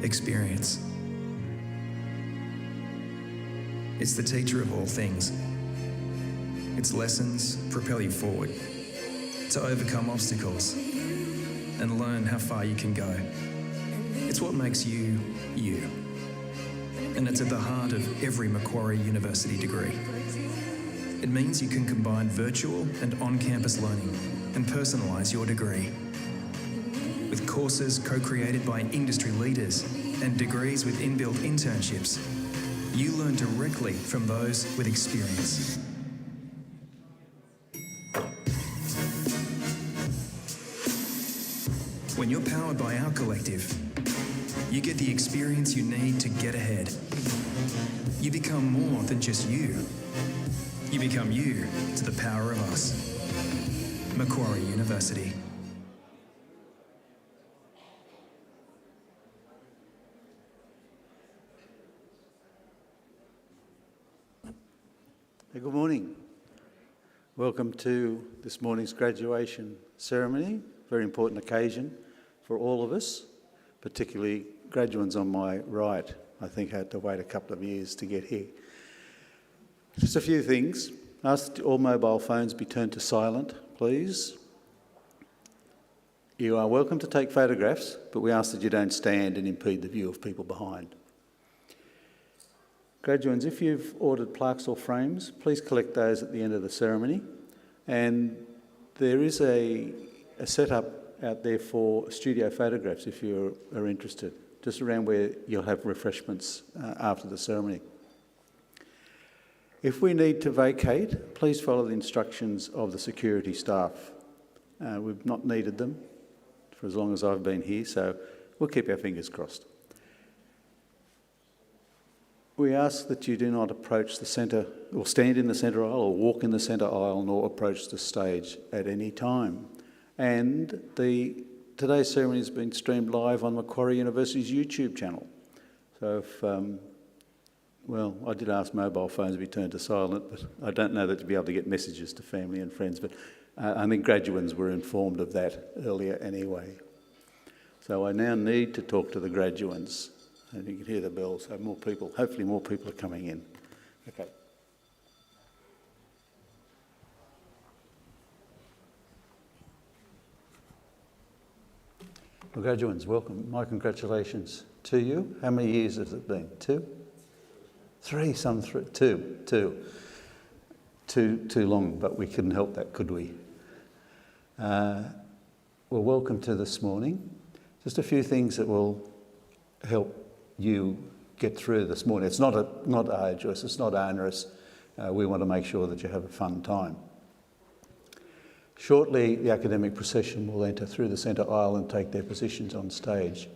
experience. It's the teacher of all things. Its lessons propel you forward to overcome obstacles and learn how far you can go. It's what makes you, you. And it's at the heart of every Macquarie University degree. It means you can combine virtual and on-campus learning and personalise your degree. With courses co-created by industry leaders and degrees with inbuilt internships, you learn directly from those with experience. When you're powered by our collective, you get the experience you need to get ahead. You become more than just you. You become you to the power of us. Macquarie University. Good morning. Welcome to this morning's graduation ceremony. Very important occasion for all of us, particularly graduates on my right. I think had to wait a couple of years to get here. Just a few things. Ask that all mobile phones be turned to silent, please. You are welcome to take photographs, but we ask that you don't stand and impede the view of people behind. Graduates, if you've ordered plaques or frames, please collect those at the end of the ceremony. And there is a setup out there for studio photographs if you are interested, just around where you'll have refreshments after the ceremony. If we need to vacate, please follow the instructions of the security staff. We've not needed them for as long as I've been here, so we'll keep our fingers crossed. We ask that you do not approach the centre, or stand in the centre aisle, or walk in the centre aisle, nor approach the stage at any time. And today's ceremony has been streamed live on Macquarie University's YouTube channel. So if, I did ask mobile phones to be turned to silent, but I don't know that you'll be able to get messages to family and friends, but I think graduates were informed of that earlier anyway. So I now need to talk to the graduates. And you can hear the bells, so more people, hopefully more people are coming in. Okay. Well, graduates, welcome. My congratulations to you. How many years has it been? 2? 3, some 3, 2. Too long, but we couldn't help that, could we? Well, welcome to this morning. Just a few things that will help you get through this morning. It's not arduous, it's not onerous. We want to make sure that you have a fun time. Shortly, the academic procession will enter through the centre aisle and take their positions on stage.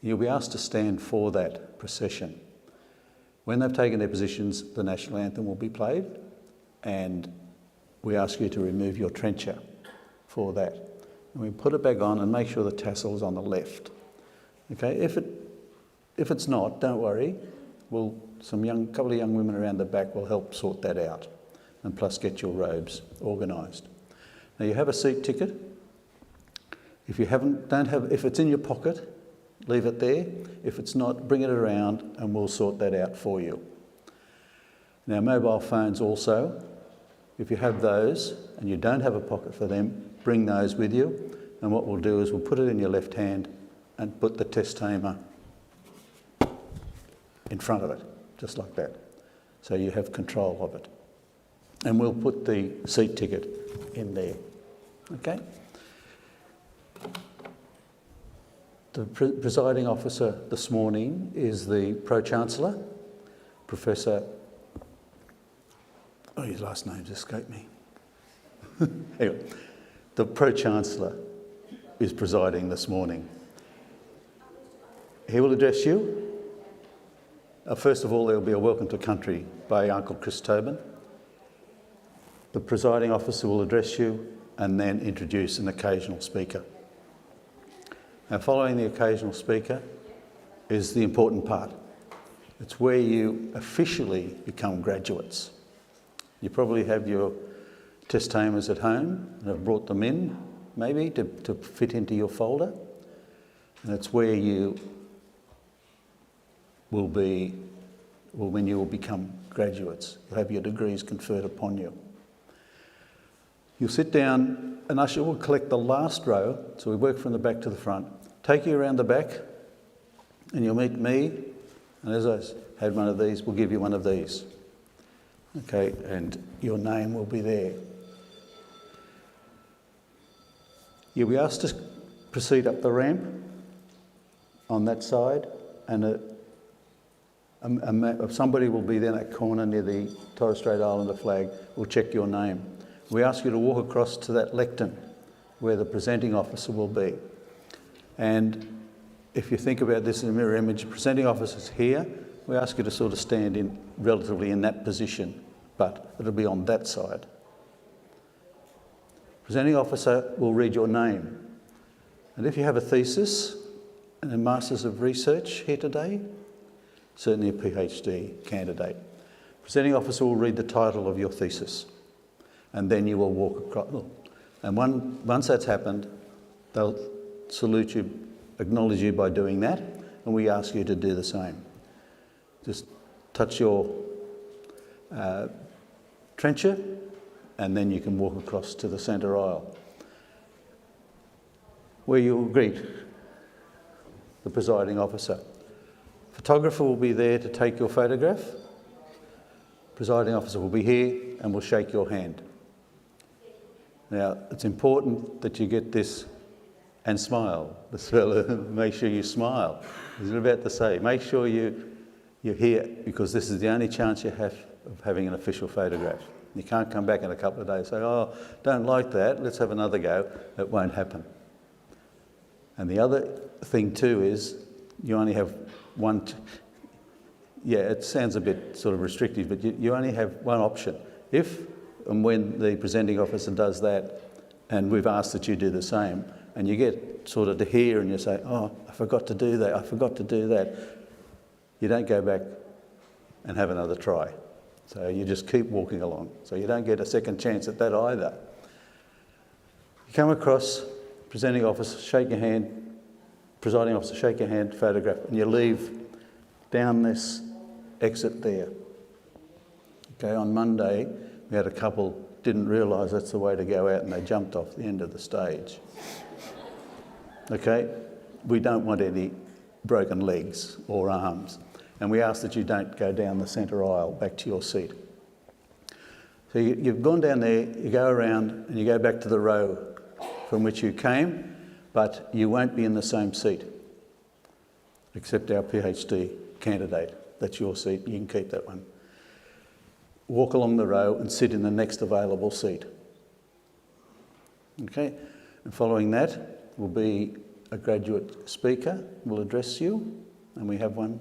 You'll be asked to stand for that procession. When they've taken their positions, the national anthem will be played, and we ask you to remove your trencher for that. And we put it back on and make sure the tassel is on the left. Okay, if it's not, don't worry. Couple of young women around the back will help sort that out, and plus get your robes organised. Now you have a seat ticket. If it's in your pocket, leave it there. If it's not, bring it around and we'll sort that out for you. Now mobile phones also, if you have those and you don't have a pocket for them, bring those with you. And what we'll do is we'll put it in your left hand and put the test tamer in front of it, just like that. So you have control of it. And we'll put the seat ticket in there, okay? The presiding officer this morning is the Pro-Chancellor, Professor, his last name just escaped me. Anyway, the Pro-Chancellor is presiding this morning. He will address you. First of all, there will be a welcome to country by Uncle Chris Tobin. The presiding officer will address you and then introduce an occasional speaker. Now, following the occasional speaker is the important part. It's where you officially become graduates. You probably have your test tamers at home and have brought them in, maybe, to fit into your folder. And it's where you will be when you will become graduates. You'll have your degrees conferred upon you. You'll sit down, an usher will collect the last row, so we work from the back to the front, take you around the back, and you'll meet me, and as I had one of these, we'll give you one of these. Okay, and your name will be there. You'll be asked to proceed up the ramp on that side, and somebody will be there in that corner near the Torres Strait Islander flag, will check your name. We ask you to walk across to that lectern where the presenting officer will be. And if you think about this in a mirror image, the presenting officer's here. We ask you to sort of stand in relatively in that position, but it'll be on that side. Presenting officer will read your name. And if you have a thesis and a Masters of Research here today, certainly a PhD candidate, presenting officer will read the title of your thesis, and then you will walk across. And once that's happened, they'll salute you, acknowledge you by doing that, and we ask you to do the same. Just touch your trencher, and then you can walk across to the centre aisle, where you'll greet the presiding officer. Photographer will be there to take your photograph. Presiding officer will be here and will shake your hand. Now, it's important that you get this and smile. This fella, make sure you smile. I was about to say, make sure you're here, because this is the only chance you have of having an official photograph. You can't come back in a couple of days and say, oh, don't like that, let's have another go. It won't happen. And the other thing too is you only have one, yeah, it sounds a bit sort of restrictive, but you only have one option. If and when the presenting officer does that, and we've asked that you do the same, and you get sort of to here and you say, oh, I forgot to do that, I forgot to do that, you don't go back and have another try. So you just keep walking along. So you don't get a second chance at that either. You come across, presenting officer, shake your hand, presiding officer, shake your hand, photograph, and you leave down this exit there. Okay, on Monday, we had a couple didn't realise that's the way to go out and they jumped off the end of the stage. Okay, we don't want any broken legs or arms, and we ask that you don't go down the centre aisle back to your seat. So you've gone down there, you go around and you go back to the row from which you came, but you won't be in the same seat, except our PhD candidate. That's your seat, you can keep that one. Walk along the row and sit in the next available seat. Okay, and following that will be a graduate speaker will address you, and we have one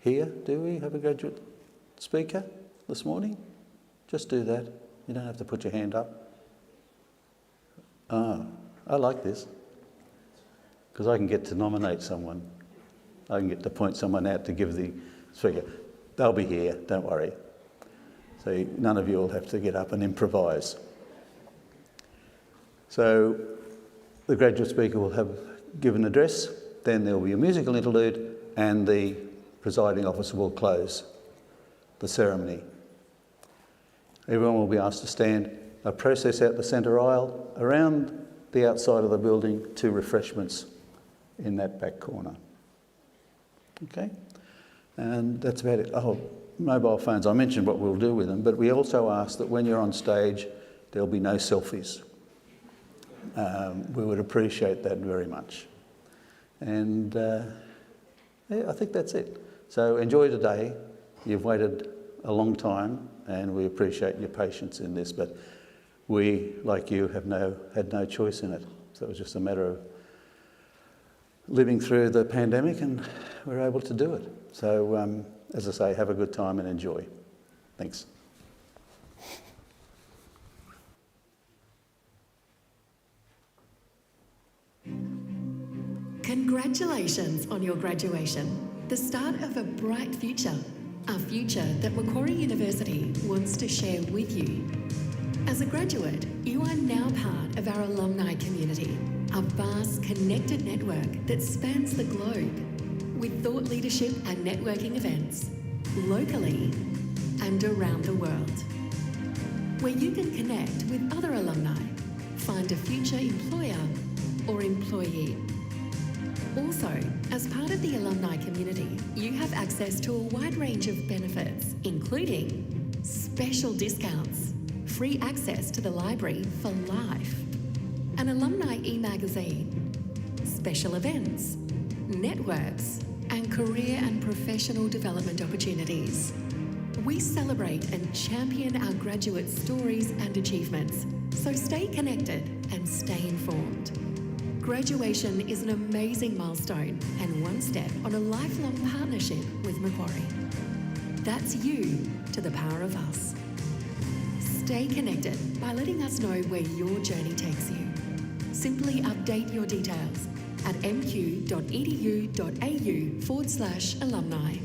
here. Do we have a graduate speaker this morning? Just do that. You don't have to put your hand up. Ah, I like this, because I can get to nominate someone. I can get to point someone out to give the speaker. They'll be here, don't worry. So none of you will have to get up and improvise. So the graduate speaker will give an address, then there will be a musical interlude, and the presiding officer will close the ceremony. Everyone will be asked to stand. They'll process out the centre aisle, around the outside of the building to refreshments in that back corner. Okay? And that's about it. Oh, mobile phones, I mentioned what we'll do with them, but we also ask that when you're on stage, there'll be no selfies. We would appreciate that very much. And yeah, I think that's it. So enjoy today. You've waited a long time, and we appreciate your patience in this, but we, like you, had no choice in it. So it was just a matter of living through the pandemic, and we're able to do it. So, as I say, have a good time and enjoy. Thanks. Congratulations on your graduation, the start of a bright future, a future that Macquarie University wants to share with you. As a graduate, you are now part of our alumni community, a vast connected network that spans the globe. with thought leadership and networking events, locally and around the world, where you can connect with other alumni, find a future employer or employee. Also, as part of the alumni community, you have access to a wide range of benefits, including special discounts, free access to the library for life, an alumni e-magazine, special events, networks, and career and professional development opportunities. We celebrate and champion our graduate stories and achievements, so stay connected and stay informed. Graduation is an amazing milestone and one step on a lifelong partnership with Macquarie. That's you to the power of us. Stay connected by letting us know where your journey takes you. Simply update your details at mq.edu.au/alumni.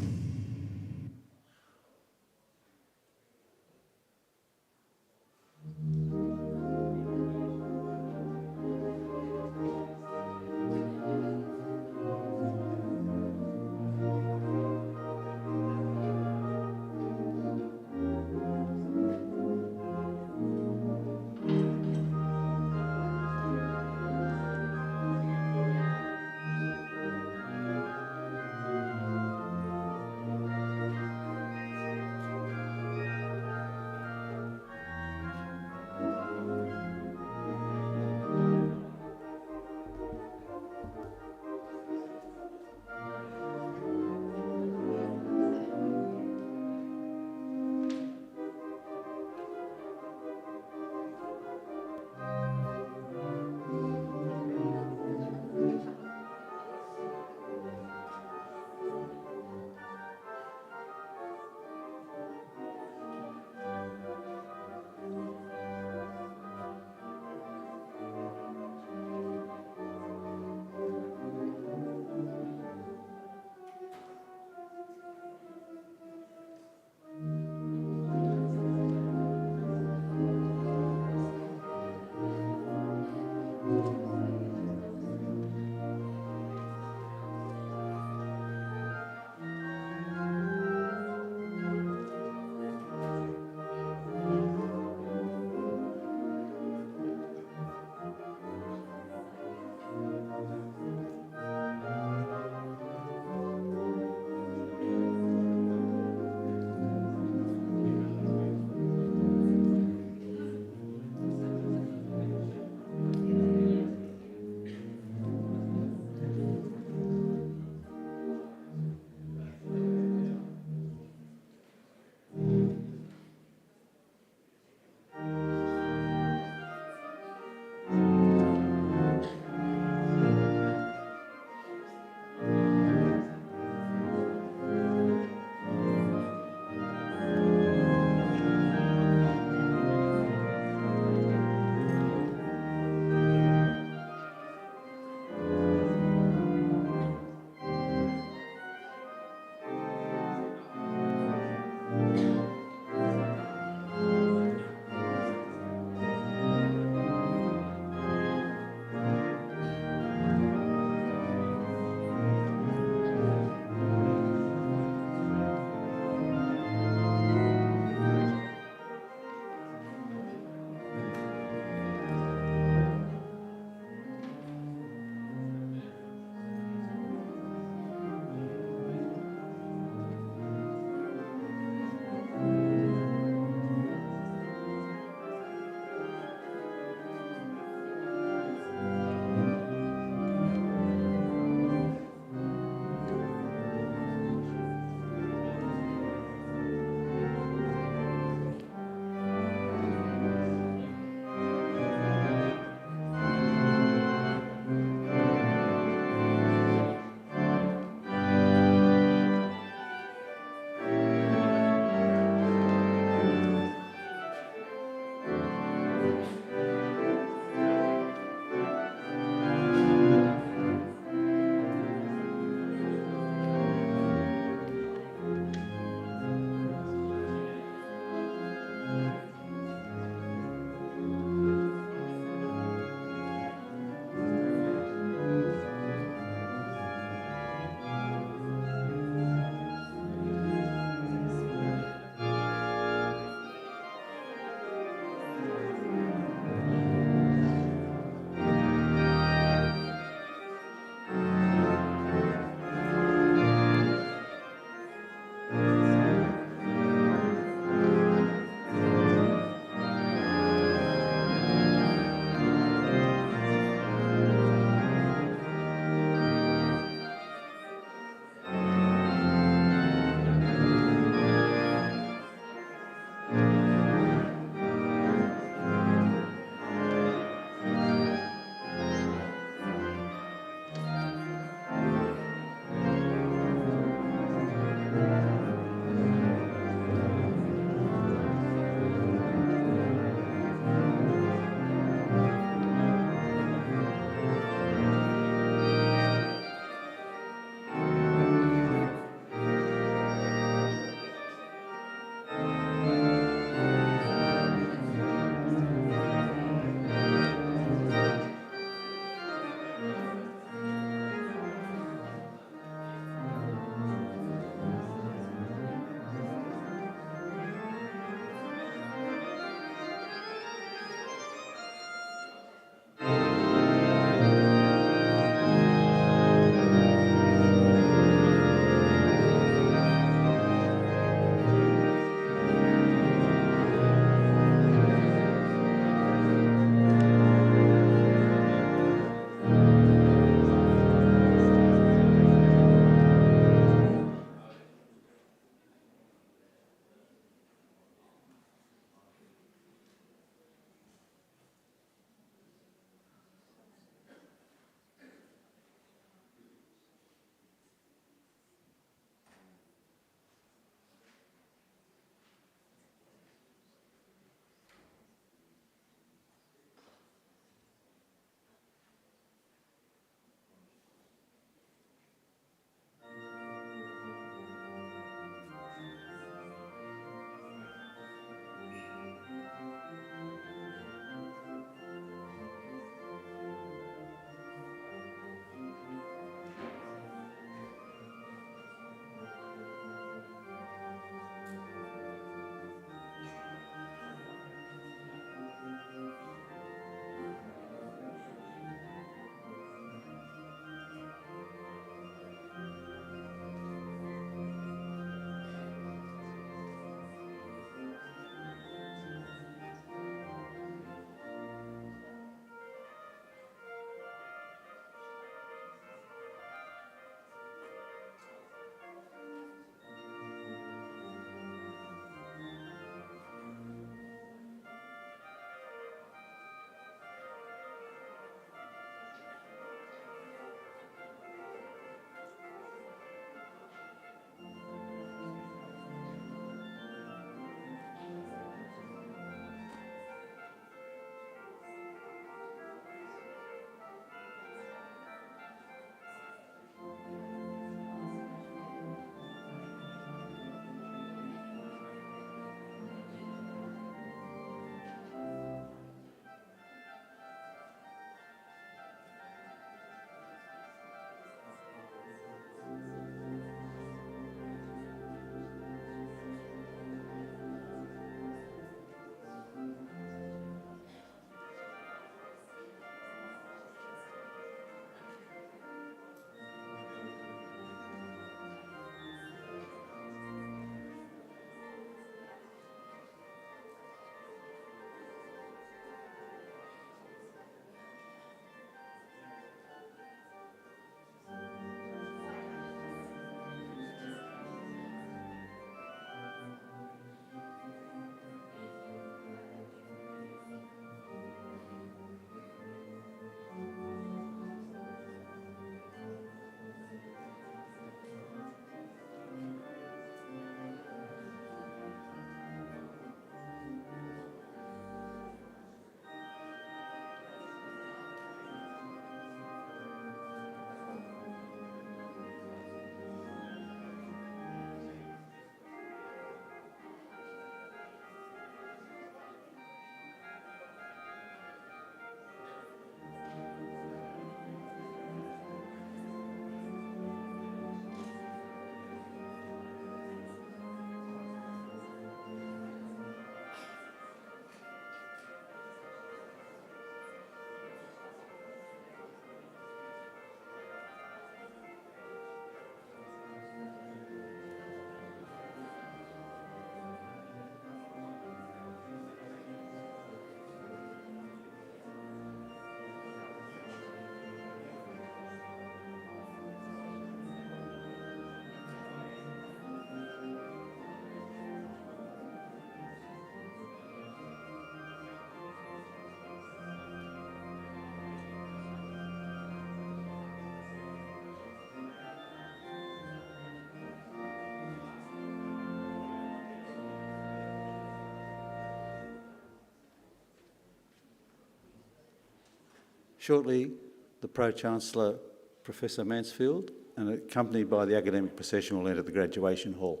Shortly, the Pro-Chancellor, Professor Mansfield, and accompanied by the academic procession will enter the graduation hall.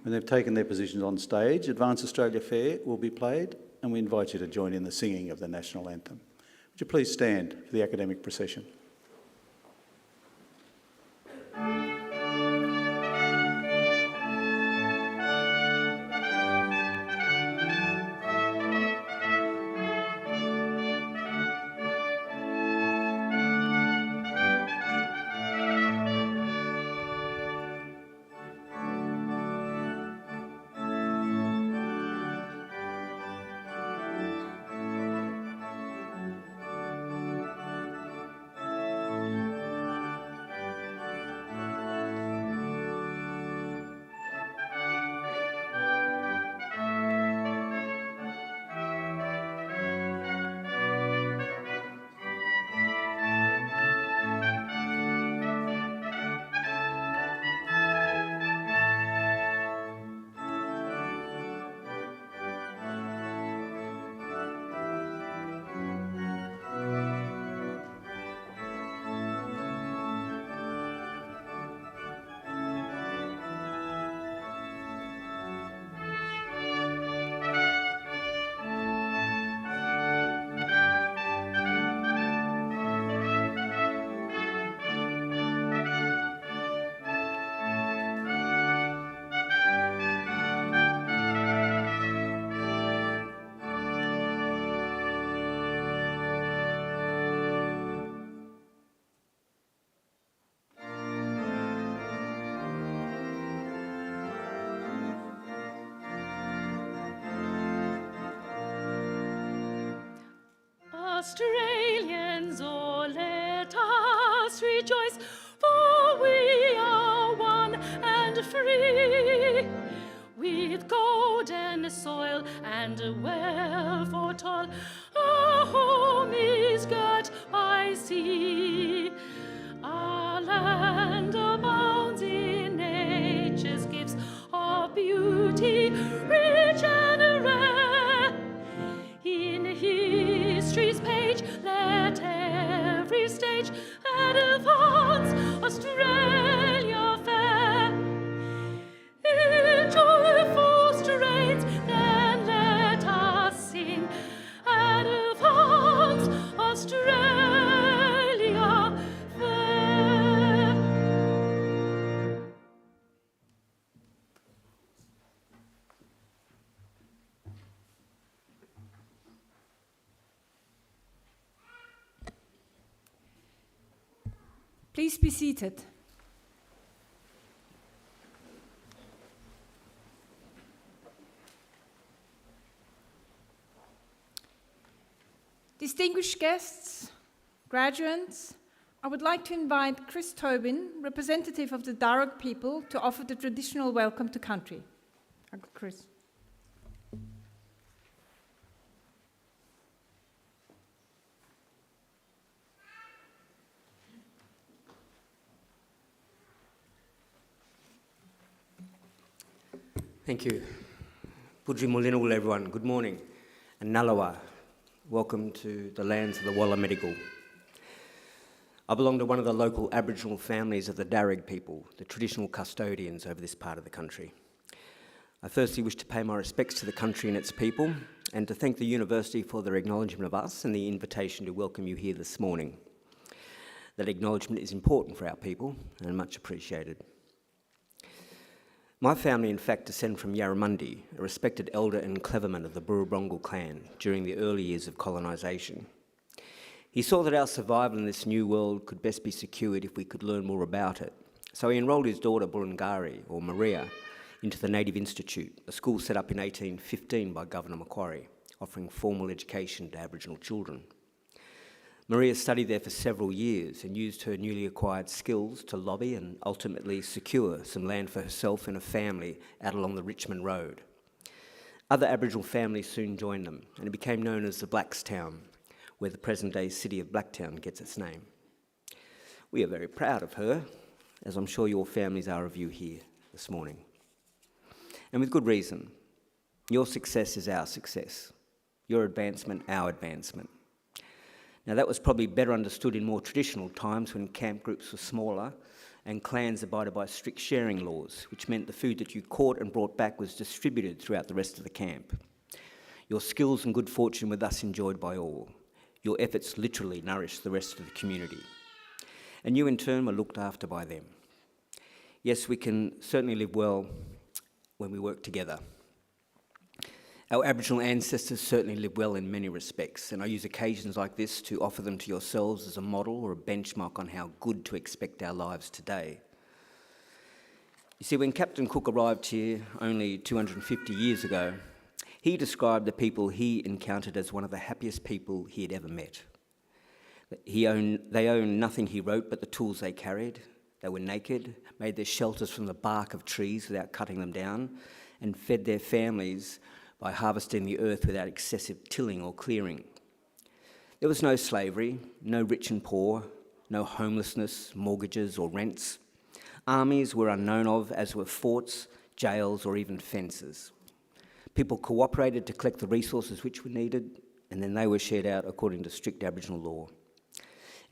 When they've taken their positions on stage, Advance Australia Fair will be played, and we invite you to join in the singing of the national anthem. Would you please stand for the academic procession? Australians, oh, let us rejoice, for we are one and free. With golden soil and wealth for toil, our home is girt by sea. Our land abounds in nature's gifts of beauty, rich and rare. In history's page, let every stage advance Australia fair. In joyful strains, then let us sing, advance Australia fair. Please be seated. Distinguished guests, graduates, I would like to invite Chris Tobin, representative of the Darug people, to offer the traditional welcome to country. Uncle Chris. Thank you. Pudji Mulinul, everyone. Good morning. And Nalawa. Welcome to the lands of the Walla Medical. I belong to one of the local Aboriginal families of the Darug people, the traditional custodians over this part of the country. I firstly wish to pay my respects to the country and its people, and to thank the university for their acknowledgement of us and the invitation to welcome you here this morning. That acknowledgement is important for our people and much appreciated. My family, in fact, descend from Yarramundi, a respected elder and cleverman of the Burrabrongal clan during the early years of colonisation. He saw that our survival in this new world could best be secured if we could learn more about it. So he enrolled his daughter, Burrungari, or Maria, into the Native Institute, a school set up in 1815 by Governor Macquarie, offering formal education to Aboriginal children. Maria studied there for several years and used her newly acquired skills to lobby and ultimately secure some land for herself and her family out along the Richmond Road. Other Aboriginal families soon joined them, and it became known as the Blackstown, where the present-day city of Blacktown gets its name. We are very proud of her, as I'm sure your families are of you here this morning. And with good reason. Your success is our success. Your advancement, our advancement. Now, that was probably better understood in more traditional times when camp groups were smaller and clans abided by strict sharing laws, which meant the food that you caught and brought back was distributed throughout the rest of the camp. Your skills and good fortune were thus enjoyed by all. Your efforts literally nourished the rest of the community. And you, in turn, were looked after by them. Yes, we can certainly live well when we work together. Our Aboriginal ancestors certainly lived well in many respects, and I use occasions like this to offer them to yourselves as a model or a benchmark on how good to expect our lives today. You see, when Captain Cook arrived here only 250 years ago, he described the people he encountered as one of the happiest people he had ever met. They owned nothing, he wrote, but the tools they carried. They were naked, made their shelters from the bark of trees without cutting them down, and fed their families by harvesting the earth without excessive tilling or clearing. There was no slavery, no rich and poor, no homelessness, mortgages or rents. Armies were unknown of, as were forts, jails or even fences. People cooperated to collect the resources which were needed, and then they were shared out according to strict Aboriginal law.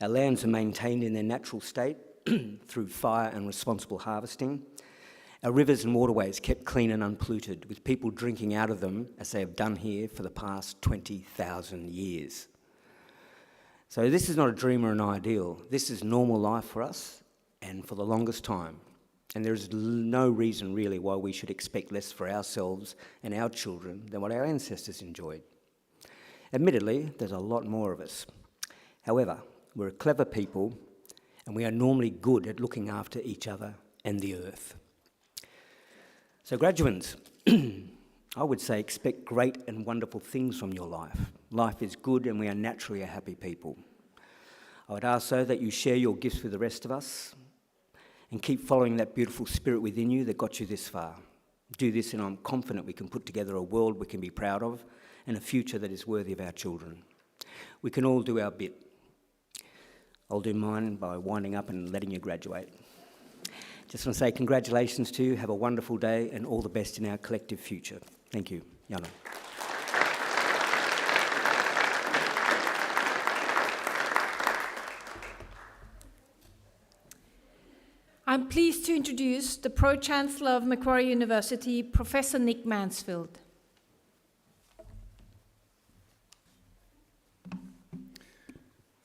Our lands were maintained in their natural state through fire and responsible harvesting. Our rivers and waterways kept clean and unpolluted, with people drinking out of them, as they have done here for the past 20,000 years. So this is not a dream or an ideal. This is normal life for us, and for the longest time. And there is no reason really why we should expect less for ourselves and our children than what our ancestors enjoyed. Admittedly, there's a lot more of us. However, we're a clever people, and we are normally good at looking after each other and the earth. So graduates, I would say expect great and wonderful things from your life. Life is good and we are naturally a happy people. I would ask though that you share your gifts with the rest of us and keep following that beautiful spirit within you that got you this far. Do this and I'm confident we can put together a world we can be proud of and a future that is worthy of our children. We can all do our bit. I'll do mine by winding up and letting you graduate. Just want to say congratulations to you, have a wonderful day, and all the best in our collective future. Thank you. Yana. I'm pleased to introduce the Pro-Chancellor of Macquarie University, Professor Nick Mansfield.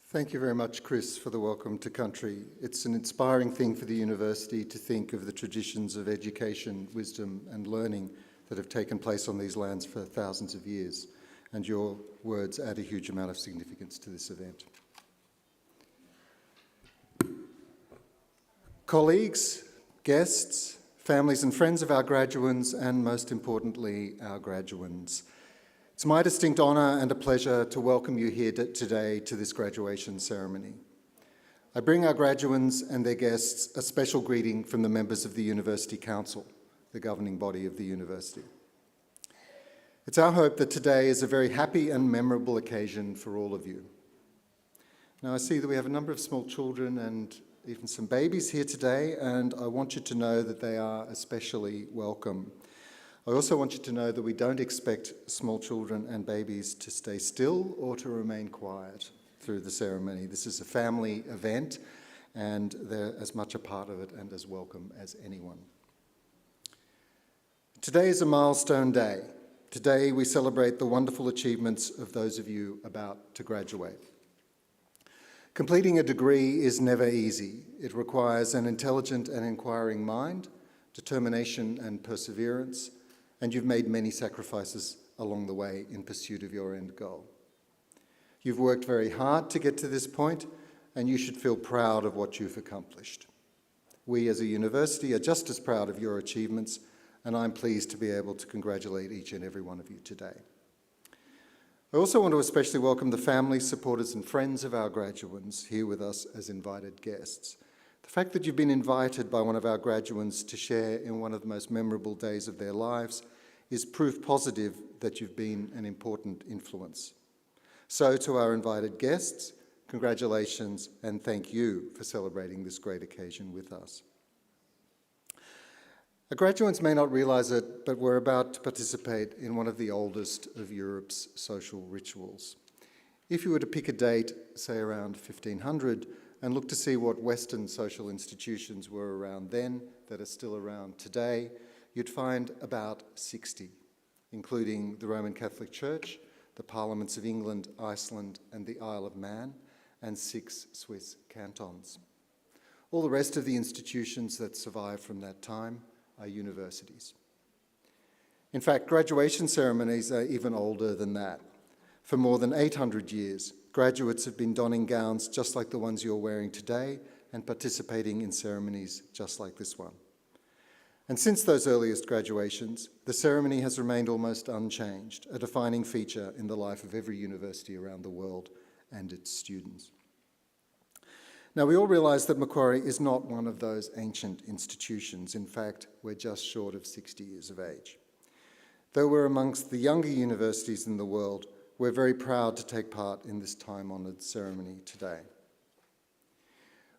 Thank you very much, Chris, for the welcome to country. It's an inspiring thing for the university to think of the traditions of education, wisdom and learning that have taken place on these lands for thousands of years, and your words add a huge amount of significance to this event. Colleagues, guests, families and friends of our graduands, and most importantly, our graduands, it's my distinct honour and a pleasure to welcome you here today to this graduation ceremony. I bring our graduands and their guests a special greeting from the members of the University Council, the governing body of the university. It's our hope that today is a very happy and memorable occasion for all of you. Now I see that we have a number of small children and even some babies here today, and I want you to know that they are especially welcome. I also want you to know that we don't expect small children and babies to stay still or to remain quiet through the ceremony. This is a family event and they're as much a part of it and as welcome as anyone. Today is a milestone day. Today we celebrate the wonderful achievements of those of you about to graduate. Completing a degree is never easy. It requires an intelligent and inquiring mind, determination and perseverance, and you've made many sacrifices along the way in pursuit of your end goal. You've worked very hard to get to this point, and you should feel proud of what you've accomplished. We as a university are just as proud of your achievements, and I'm pleased to be able to congratulate each and every one of you today. I also want to especially welcome the families, supporters and friends of our graduands here with us as invited guests. The fact that you've been invited by one of our graduands to share in one of the most memorable days of their lives is proof positive that you've been an important influence. So to our invited guests, congratulations and thank you for celebrating this great occasion with us. Our graduates may not realise it, but we're about to participate in one of the oldest of Europe's social rituals. If you were to pick a date, say around 1500, and look to see what Western social institutions were around then that are still around today, you'd find about 60, including the Roman Catholic Church, the Parliaments of England, Iceland, and the Isle of Man, and 6 Swiss cantons. All the rest of the institutions that survive from that time are universities. In fact, graduation ceremonies are even older than that. For more than 800 years, graduates have been donning gowns just like the ones you're wearing today and participating in ceremonies just like this one. And since those earliest graduations, the ceremony has remained almost unchanged, a defining feature in the life of every university around the world and its students. Now, we all realise that Macquarie is not one of those ancient institutions. In fact, we're just short of 60 years of age. Though we're amongst the younger universities in the world, we're very proud to take part in this time-honoured ceremony today.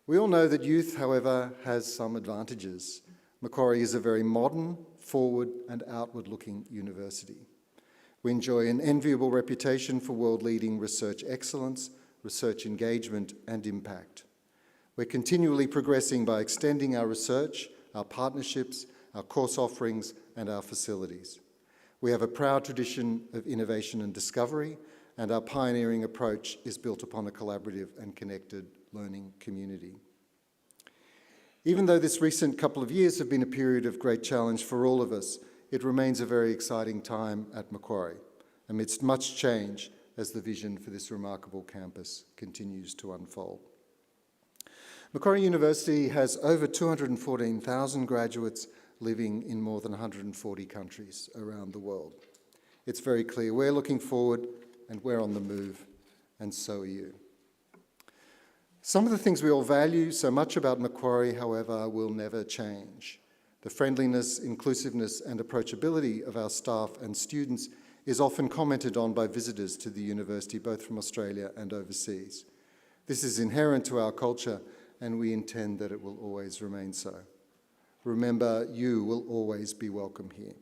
We all know that youth, however, has some advantages. Macquarie is a very modern, forward and outward-looking university. We enjoy an enviable reputation for world-leading research excellence, research engagement and impact. We're continually progressing by extending our research, our partnerships, our course offerings and our facilities. We have a proud tradition of innovation and discovery, and our pioneering approach is built upon a collaborative and connected learning community. Even though this recent couple of years have been a period of great challenge for all of us, it remains a very exciting time at Macquarie, amidst much change as the vision for this remarkable campus continues to unfold. Macquarie University has over 214,000 graduates living in more than 140 countries around the world. It's very clear we're looking forward and we're on the move, and so are you. Some of the things we all value so much about Macquarie, however, will never change. The friendliness, inclusiveness and approachability of our staff and students is often commented on by visitors to the university, both from Australia and overseas. This is inherent to our culture, and we intend that it will always remain so. Remember, you will always be welcome here.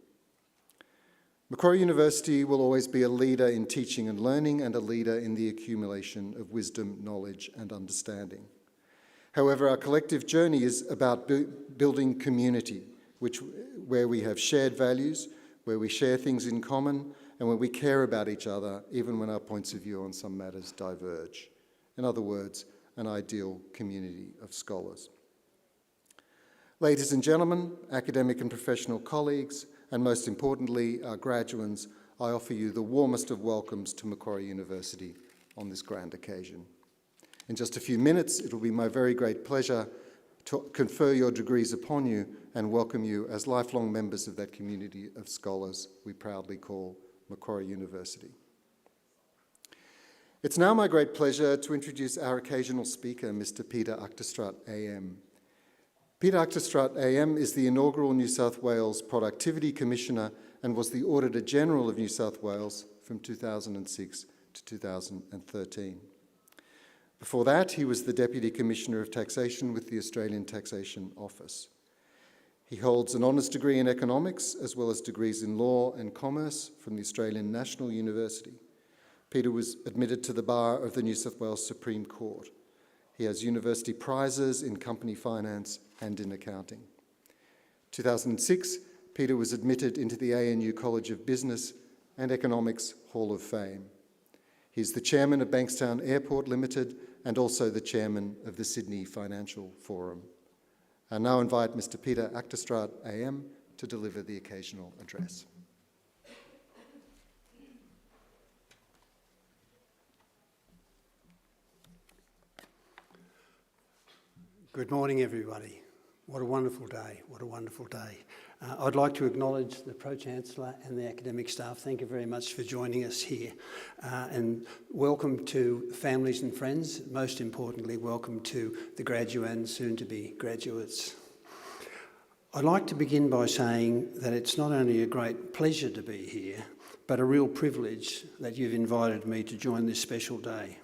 Macquarie University will always be a leader in teaching and learning and a leader in the accumulation of wisdom, knowledge and understanding. However, our collective journey is about building community, where we have shared values, where we share things in common, and where we care about each other, even when our points of view on some matters diverge. In other words, an ideal community of scholars. Ladies and gentlemen, academic and professional colleagues, and most importantly, our graduands, I offer you the warmest of welcomes to Macquarie University on this grand occasion. In just a few minutes, it will be my very great pleasure to confer your degrees upon you and welcome you as lifelong members of that community of scholars we proudly call Macquarie University. It's now my great pleasure to introduce our occasional speaker, Mr. Peter Achterstraat AM. Peter Achterstraat AM is the inaugural New South Wales Productivity Commissioner and was the Auditor General of New South Wales from 2006 to 2013. Before that, he was the Deputy Commissioner of Taxation with the Australian Taxation Office. He holds an honours degree in economics as well as degrees in law and commerce from the Australian National University. Peter was admitted to the bar of the New South Wales Supreme Court. He has university prizes in company finance and in accounting. 2006, Peter was admitted into the ANU College of Business and Economics Hall of Fame. He's the chairman of Bankstown Airport Limited and also the chairman of the Sydney Financial Forum. I now invite Mr. Peter Achterstraat AM to deliver the occasional address. Good morning, everybody. What a wonderful day, what a wonderful day. I'd like to acknowledge the Pro-Chancellor and the academic staff. Thank you very much for joining us here. And welcome to families and friends. Most importantly, welcome to the graduands, soon-to-be graduates. I'd like to begin by saying that it's not only a great pleasure to be here, but a real privilege that you've invited me to join this special day.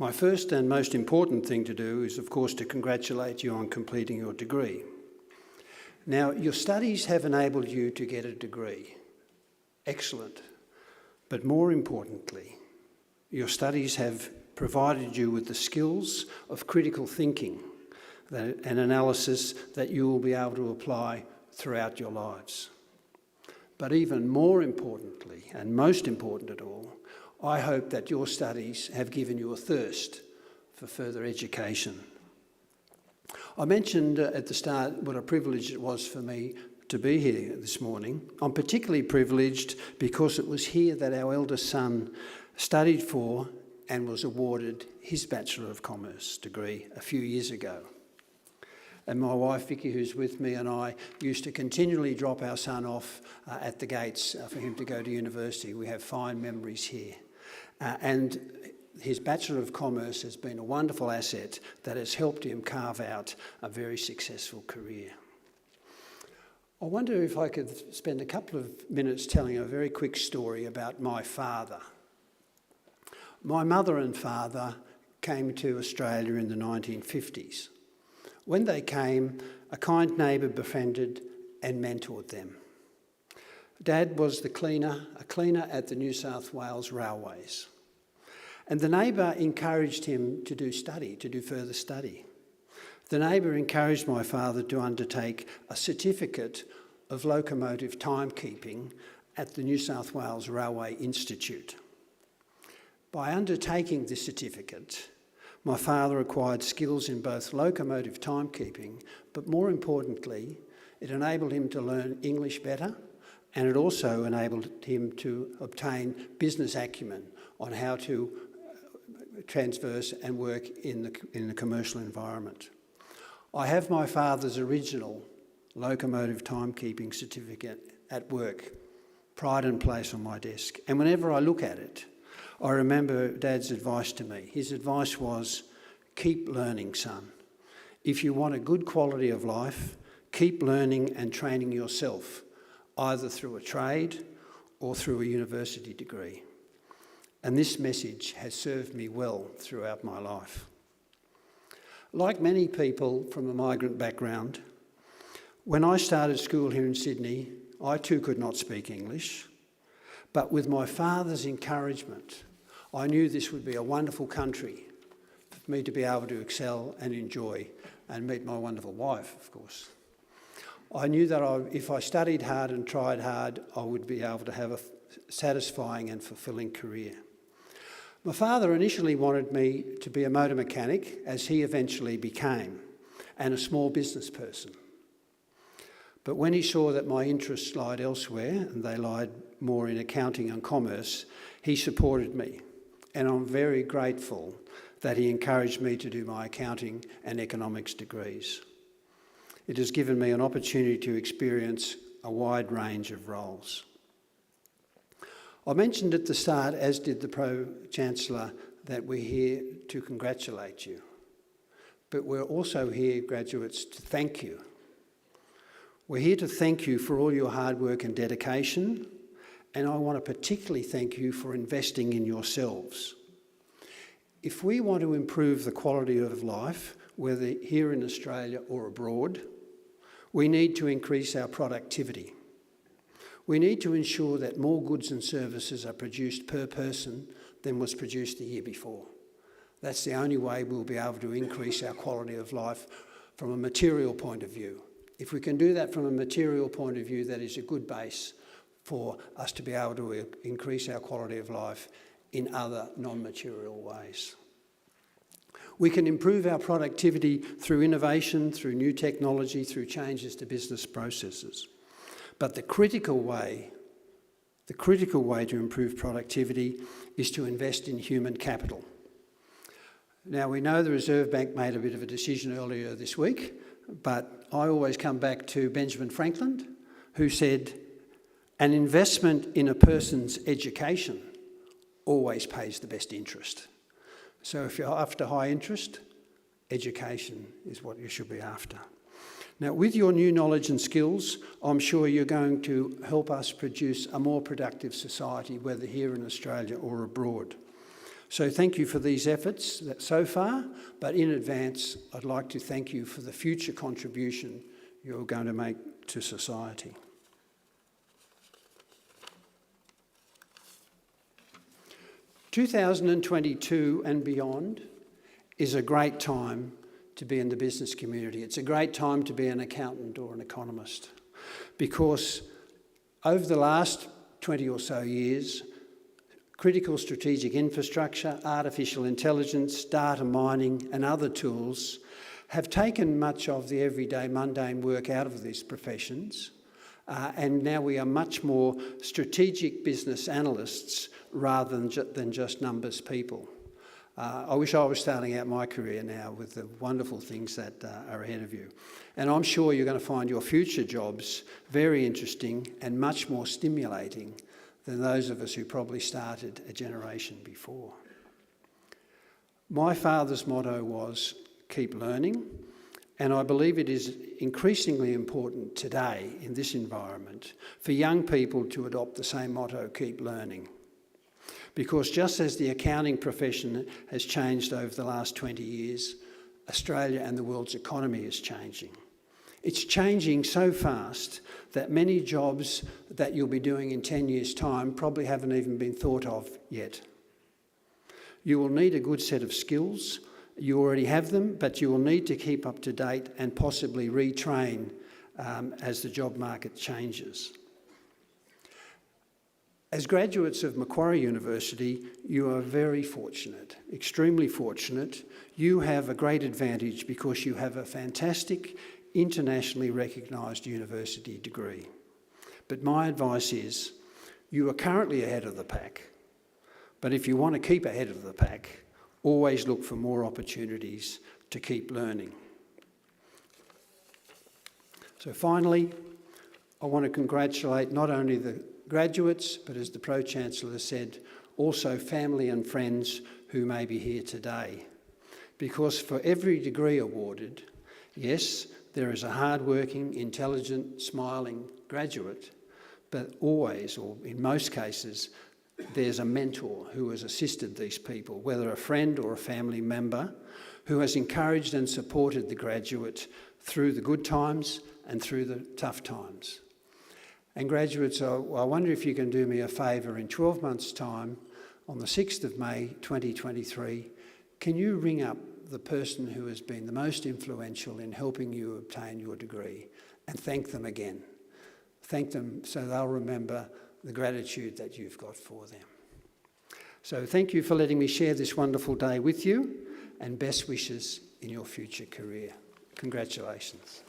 My first and most important thing to do is, of course, to congratulate you on completing your degree. Now, your studies have enabled you to get a degree. Excellent. But more importantly, Your studies have provided you with the skills of critical thinking and analysis that you will be able to apply throughout your lives. But even more importantly, and most important at all, I hope that your studies have given you a thirst for further education. I mentioned at the start what a privilege it was for me to be here this morning. I'm particularly privileged because it was here that our eldest son studied for and was awarded his Bachelor of Commerce degree a few years ago. And my wife, Vicky, who's with me, and I used to continually drop our son off at the gates for him to go to university. We have fine memories here. And his Bachelor of Commerce has been a wonderful asset that has helped him carve out a very successful career. I wonder if I could spend a couple of minutes telling a very quick story about my father. My mother and father came to Australia in the 1950s. When they came, a kind neighbour befriended and mentored them. Dad was a cleaner at the New South Wales Railways. And the neighbour encouraged him to do further study. The neighbour encouraged my father to undertake a certificate of locomotive timekeeping at the New South Wales Railway Institute. By undertaking this certificate, my father acquired skills in both locomotive timekeeping, but more importantly, it enabled him to learn English better, and it also enabled him to obtain business acumen on how to transverse and work in the commercial environment. I have my father's original locomotive timekeeping certificate at work, pride and place on my desk, and whenever I look at it, I remember Dad's advice to me. His advice was, keep learning, son. If you want a good quality of life, keep learning and training yourself, either through a trade or through a university degree. And this message has served me well throughout my life. Like many people from a migrant background, when I started school here in Sydney, I too could not speak English, but with my father's encouragement, I knew this would be a wonderful country for me to be able to excel and enjoy and meet my wonderful wife, of course. I knew that if I studied hard and tried hard, I would be able to have a satisfying and fulfilling career. My father initially wanted me to be a motor mechanic, as he eventually became, and a small business person. But when he saw that my interests lied elsewhere, and they lied more in accounting and commerce, he supported me. And I'm very grateful that he encouraged me to do my accounting and economics degrees. It has given me an opportunity to experience a wide range of roles. I mentioned at the start, as did the Pro-Chancellor, that we're here to congratulate you. But we're also here, graduates, to thank you. We're here to thank you for all your hard work and dedication, and I want to particularly thank you for investing in yourselves. If we want to improve the quality of life, whether here in Australia or abroad, we need to increase our productivity. We need to ensure that more goods and services are produced per person than was produced the year before. That's the only way we'll be able to increase our quality of life from a material point of view. If we can do that from a material point of view, that is a good base for us to be able to increase our quality of life in other non-material ways. We can improve our productivity through innovation, through new technology, through changes to business processes. But the critical way to improve productivity is to invest in human capital. Now, we know the Reserve Bank made a bit of a decision earlier this week, but I always come back to Benjamin Franklin, who said, an investment in a person's education always pays the best interest. So if you're after high interest, education is what you should be after. Now, with your new knowledge and skills, I'm sure you're going to help us produce a more productive society, whether here in Australia or abroad. So thank you for these efforts so far, but in advance, I'd like to thank you for the future contribution you're going to make to society. 2022 and beyond is a great time to be in the business community. It's a great time to be an accountant or an economist, because over the last 20 or so years, critical strategic infrastructure, artificial intelligence, data mining and other tools have taken much of the everyday mundane work out of these professions, and now we are much more strategic business analysts rather than just numbers people. I wish I was starting out my career now with the wonderful things that are ahead of you. And I'm sure you're going to find your future jobs very interesting and much more stimulating than those of us who probably started a generation before. My father's motto was, keep learning, and I believe it is increasingly important today in this environment for young people to adopt the same motto, keep learning. Because just as the accounting profession has changed over the last 20 years, Australia and the world's economy is changing. It's changing so fast that many jobs that you'll be doing in 10 years' time probably haven't even been thought of yet. You will need a good set of skills. You already have them, but you will need to keep up to date and possibly retrain as the job market changes. As graduates of Macquarie University, you are very fortunate, extremely fortunate. You have a great advantage because you have a fantastic, internationally recognised university degree. But my advice is, you are currently ahead of the pack, but if you want to keep ahead of the pack, always look for more opportunities to keep learning. So finally, I want to congratulate not only the graduates, but as the Pro-Chancellor said, also family and friends who may be here today. Because for every degree awarded, yes, there is a hard-working, intelligent, smiling graduate, but always, or in most cases, there's a mentor who has assisted these people, whether a friend or a family member, who has encouraged and supported the graduate through the good times and through the tough times. And graduates, I wonder if you can do me a favour in 12 months' time, on the 6th of May 2023, can you ring up the person who has been the most influential in helping you obtain your degree and thank them again? Thank them so they'll remember the gratitude that you've got for them. So thank you for letting me share this wonderful day with you, and best wishes in your future career. Congratulations.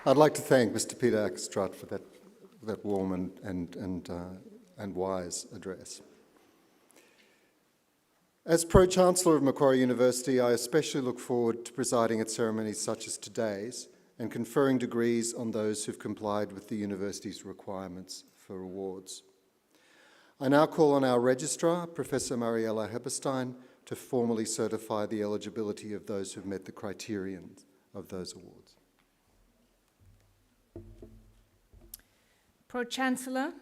I'd like to thank Mr. Peter Axtrat for that warm and wise address. As Pro-Chancellor of Macquarie University, I especially look forward to presiding at ceremonies such as today's and conferring degrees on those who've complied with the university's requirements for awards. I now call on our Registrar, Professor Mariella Hepperstein, to formally certify the eligibility of those who've met the criterion of those awards. Pro-Chancellor,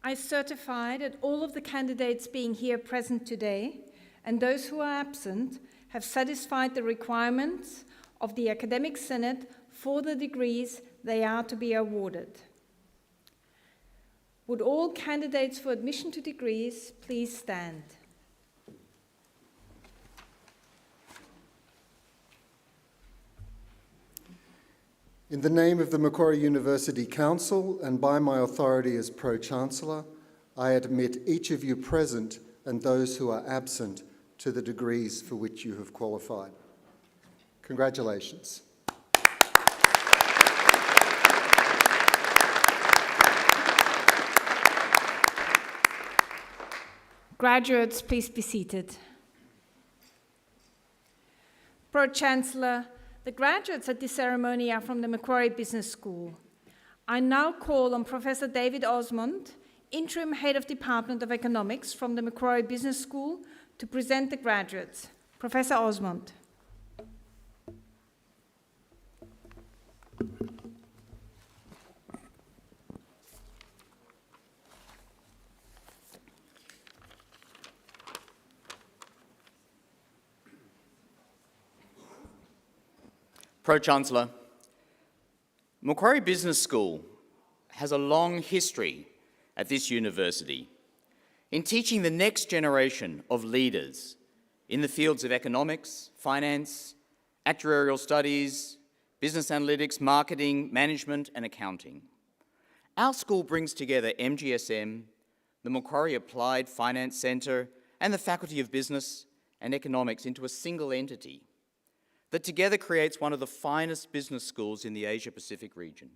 I certify that all of the candidates being here present today and those who are absent have satisfied the requirements of the Academic Senate for the degrees they are to be awarded. Would all candidates for admission to degrees please stand? In the name of the Macquarie University Council and by my authority as Pro-Chancellor, I admit each of you present and those who are absent to the degrees for which you have qualified. Congratulations. Graduates, please be seated. Pro-Chancellor, the graduates at this ceremony are from the Macquarie Business School. I now call on Professor David Osmond, Interim Head of Department of Economics from the Macquarie Business School, to present the graduates. Professor Osmond. Pro-Chancellor, Macquarie Business School has a long history at this university in teaching the next generation of leaders in the fields of economics, finance, actuarial studies, business analytics, marketing, management and accounting. Our school brings together MGSM, the Macquarie Applied Finance Centre and the Faculty of Business and Economics into a single entity that together creates one of the finest business schools in the Asia-Pacific region.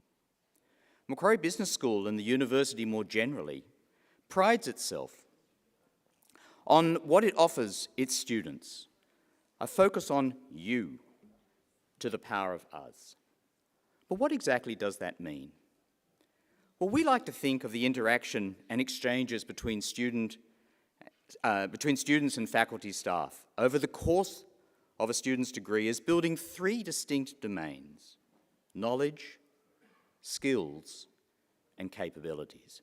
Macquarie Business School and the university more generally prides itself on what it offers its students, a focus on you to the power of us. But what exactly does that mean? Well, we like to think of the interaction and exchanges between students and faculty staff over the course of a student's degree as building three distinct domains: knowledge, skills, and capabilities.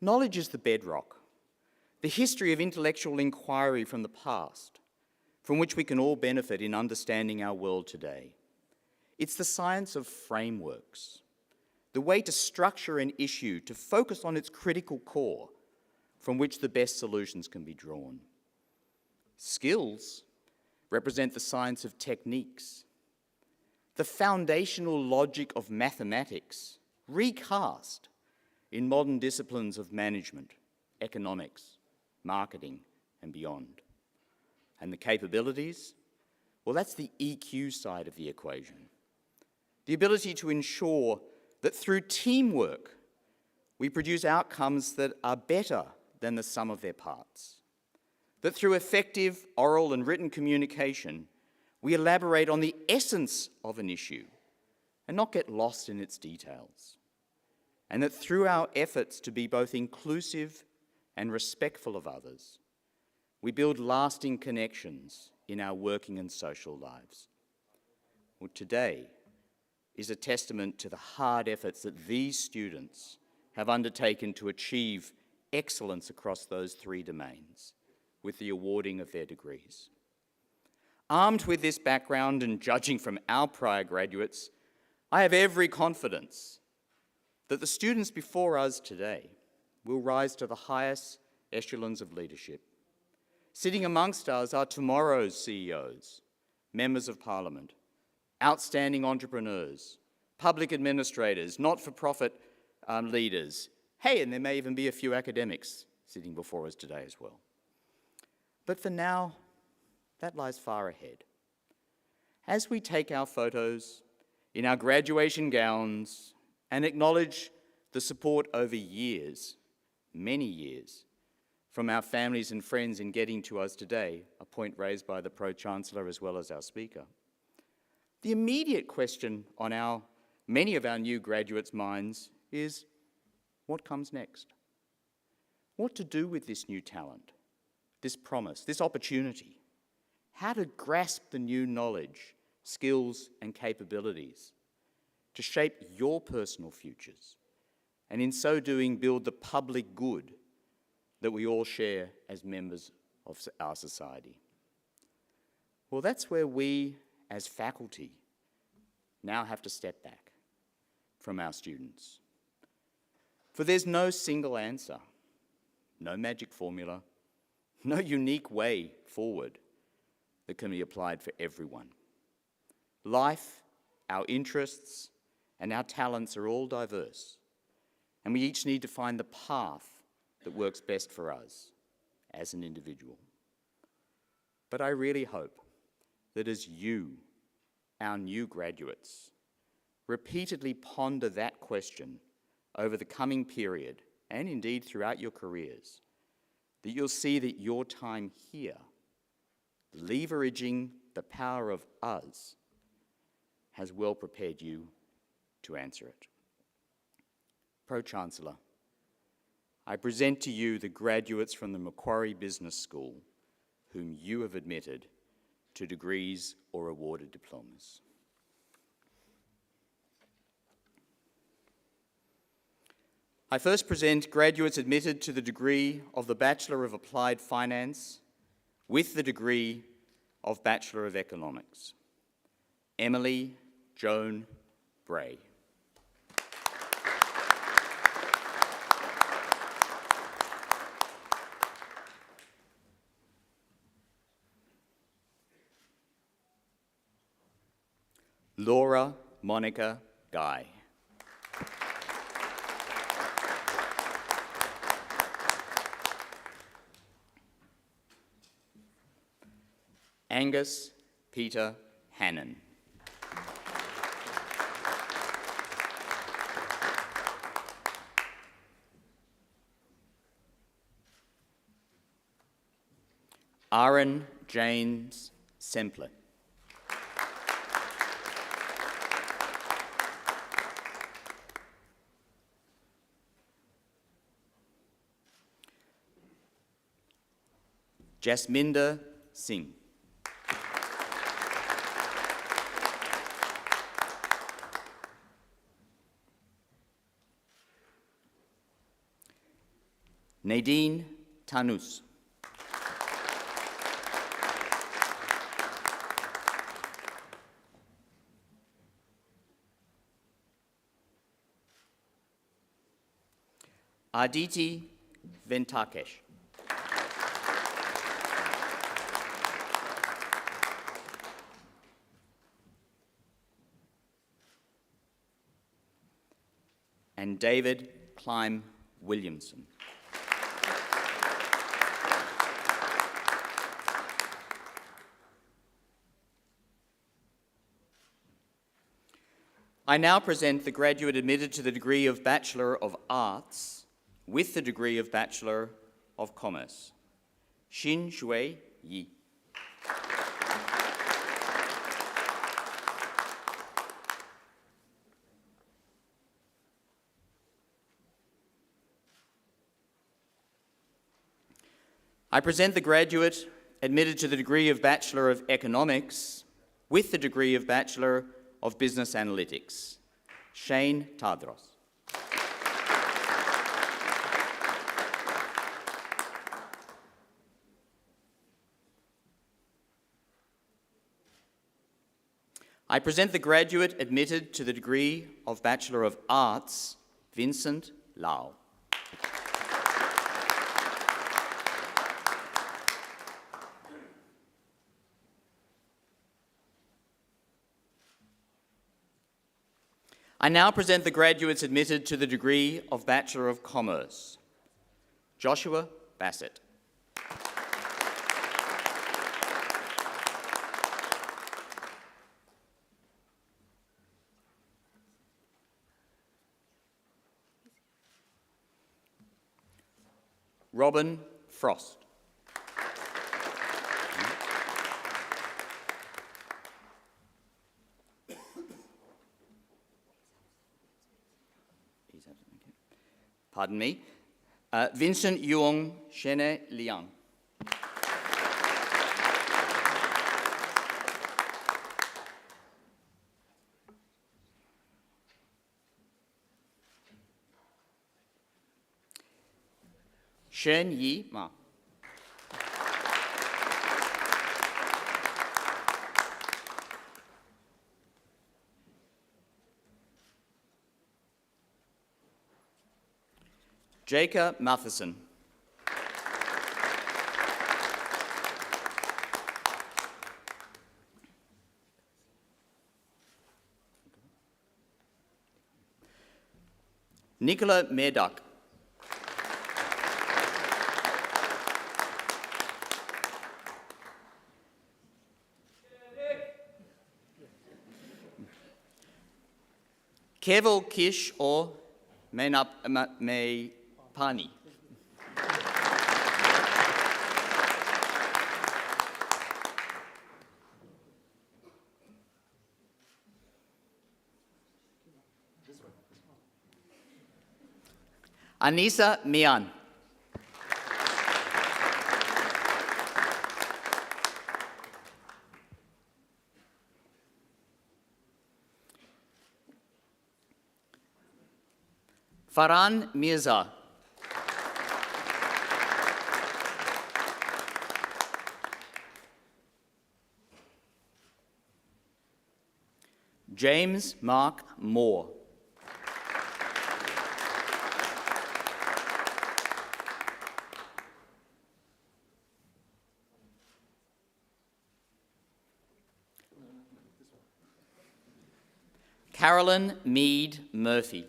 Knowledge is the bedrock, the history of intellectual inquiry from the past, from which we can all benefit in understanding our world today. It's the science of frameworks, the way to structure an issue to focus on its critical core, from which the best solutions can be drawn. Skills represent the science of techniques, the foundational logic of mathematics, recast in modern disciplines of management, economics, marketing, and beyond. And the capabilities? Well, that's the EQ side of the equation. The ability to ensure that through teamwork, we produce outcomes that are better than the sum of their parts. That through effective oral and written communication, we elaborate on the essence of an issue and not get lost in its details. And that through our efforts to be both inclusive and respectful of others, we build lasting connections in our working and social lives. Well, today is a testament to the hard efforts that these students have undertaken to achieve excellence across those three domains with the awarding of their degrees. Armed with this background and judging from our prior graduates, I have every confidence that the students before us today will rise to the highest echelons of leadership. Sitting amongst us are tomorrow's CEOs, members of Parliament, outstanding entrepreneurs, public administrators, not-for-profit leaders. Hey, and there may even be a few academics sitting before us today as well. But for now, that lies far ahead. As we take our photos in our graduation gowns and acknowledge the support over years, many years, from our families and friends in getting to us today, a point raised by the Pro-Chancellor as well as our Speaker, the immediate question on many of our new graduates' minds is, what comes next? What to do with this new talent, this promise, this opportunity? How to grasp the new knowledge, skills, and capabilities to shape your personal futures, and in so doing, build the public good that we all share as members of our society. Well, that's where we, as faculty, now have to step back from our students. For there's no single answer, no magic formula, no unique way forward that can be applied for everyone. Life, our interests, and our talents are all diverse, and we each need to find the path that works best for us as an individual. But I really hope that as you, our new graduates, repeatedly ponder that question over the coming period, and indeed throughout your careers, that you'll see that your time here, leveraging the power of us, has well prepared you to answer it. Pro-Chancellor, I present to you the graduates from the Macquarie Business School whom you have admitted to degrees or awarded diplomas. I first present graduates admitted to the degree of the Bachelor of Applied Finance with the degree of Bachelor of Economics. Emily Joan Bray. Laura Monica Guy. Angus Peter Hannon. Aaron James Semplin. Jasminder Singh. Nadine Tanus. Aditi Ventakesh. And David Clyme Williamson. I now present the graduate admitted to the degree of Bachelor of Arts with the degree of Bachelor of Commerce, Xin Shui Yi. I present the graduate admitted to the degree of Bachelor of Economics with the degree of Bachelor of Business Analytics, Shane Tadros. I present the graduate admitted to the degree of Bachelor of Arts, Vincent Lau. I now present the graduates admitted to the degree of Bachelor of Commerce, Joshua Bassett. Robin Frost. Pardon me. Vincent Yuong Shene Liang. Shen Yi Ma. Jacob Matheson. Nicola Medak. Keval Kish or Menap May Pani. Anisa Mian. Farhan Mirza. James Mark Moore. Carolyn Mead Murphy.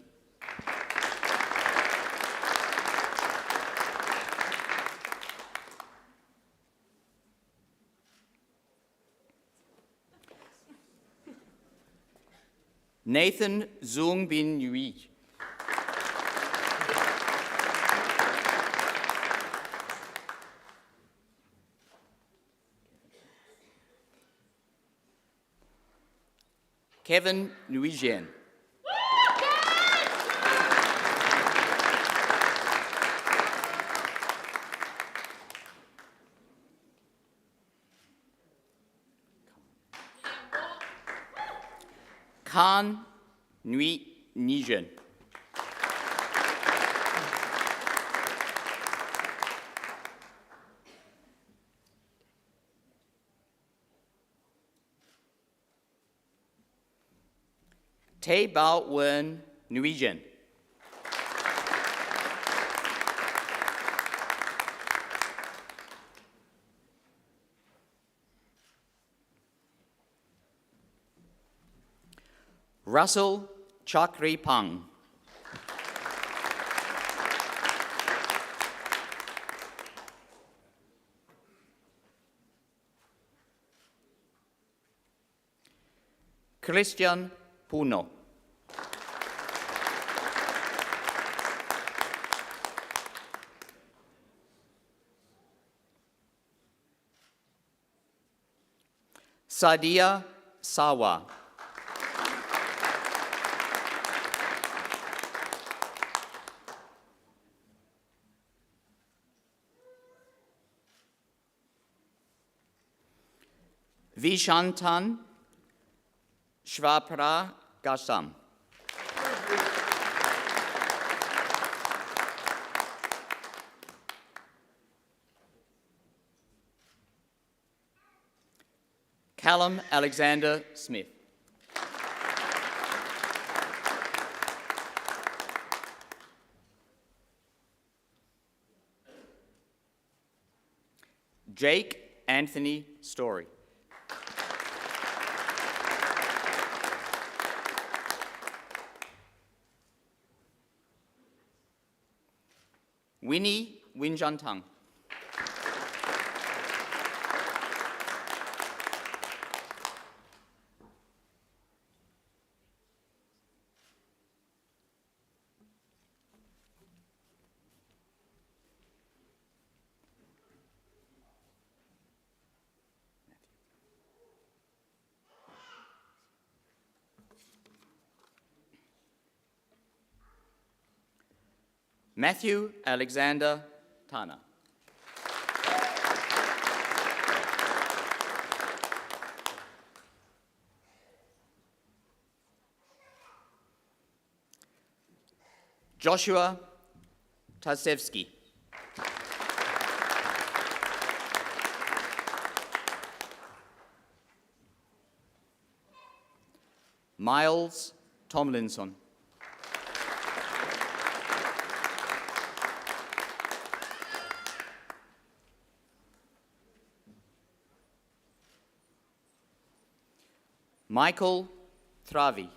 Nathan Zung Bin Yui. Kevin Nguyen. Khan Nguyen Nijen. Tay Bao Wen Nguyen. Russell Chakri Pang. Christian Puno. Sadia Sawa. Vishantan Shvapra Gasam. Callum Alexander Smith. Jake Anthony Story. Winnie Winjantang. Matthew Alexander Tana. Joshua Tasevsky. Miles Tomlinson. Michael Thravi.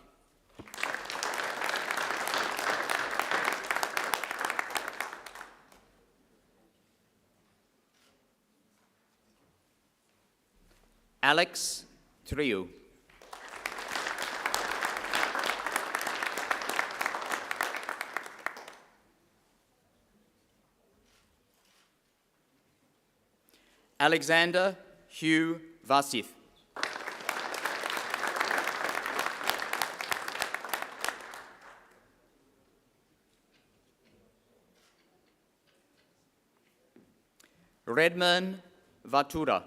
Alex Triu. Alexander Hugh Vasith. Redman Vatura.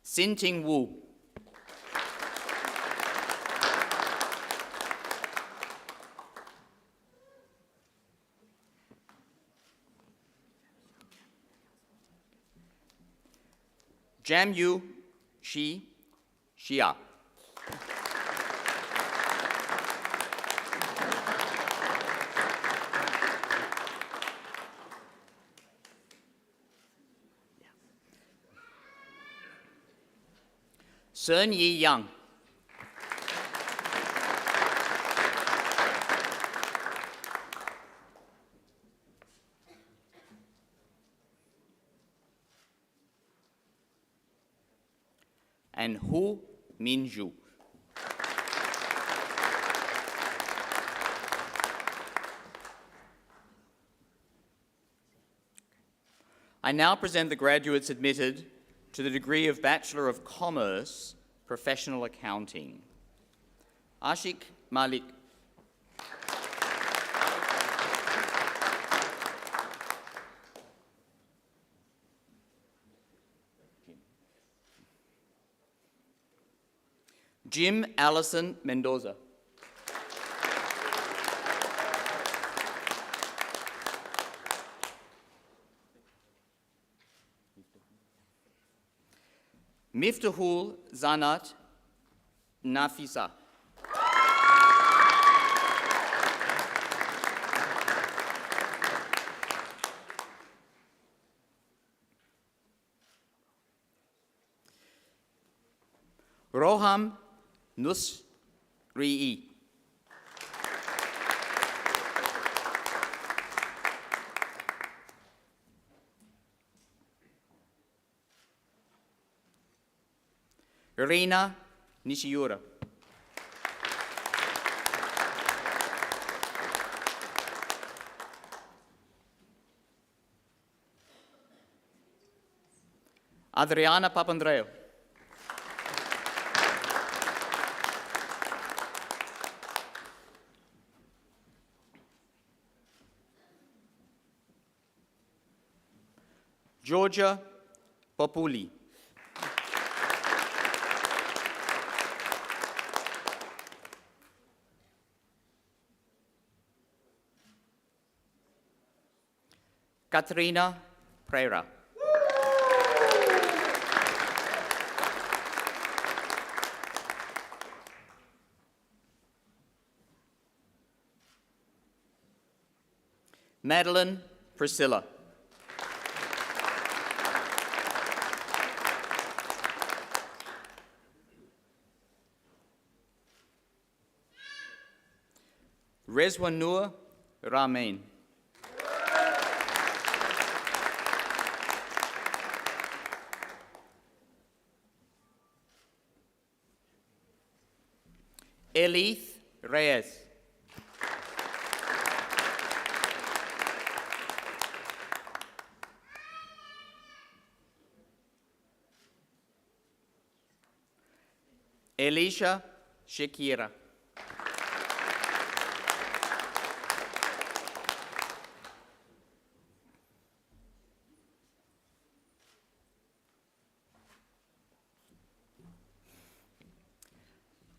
Sinting Wu. Jam Yu Shi Xia. Sun Yi Yang. And Hu Minju. I now present the graduates admitted to the degree of Bachelor of Commerce, Professional Accounting. Ashik Malik. Jim Allison Mendoza. Miftahul Zanat Nafisa. Roham Nusri'i. Reina Nishiura. Adriana Papandreou. Georgia Populi. Katrina Pereira. Madeline Priscilla. Rezwanur Rahman. Elith Reyes. Elisha Shakira.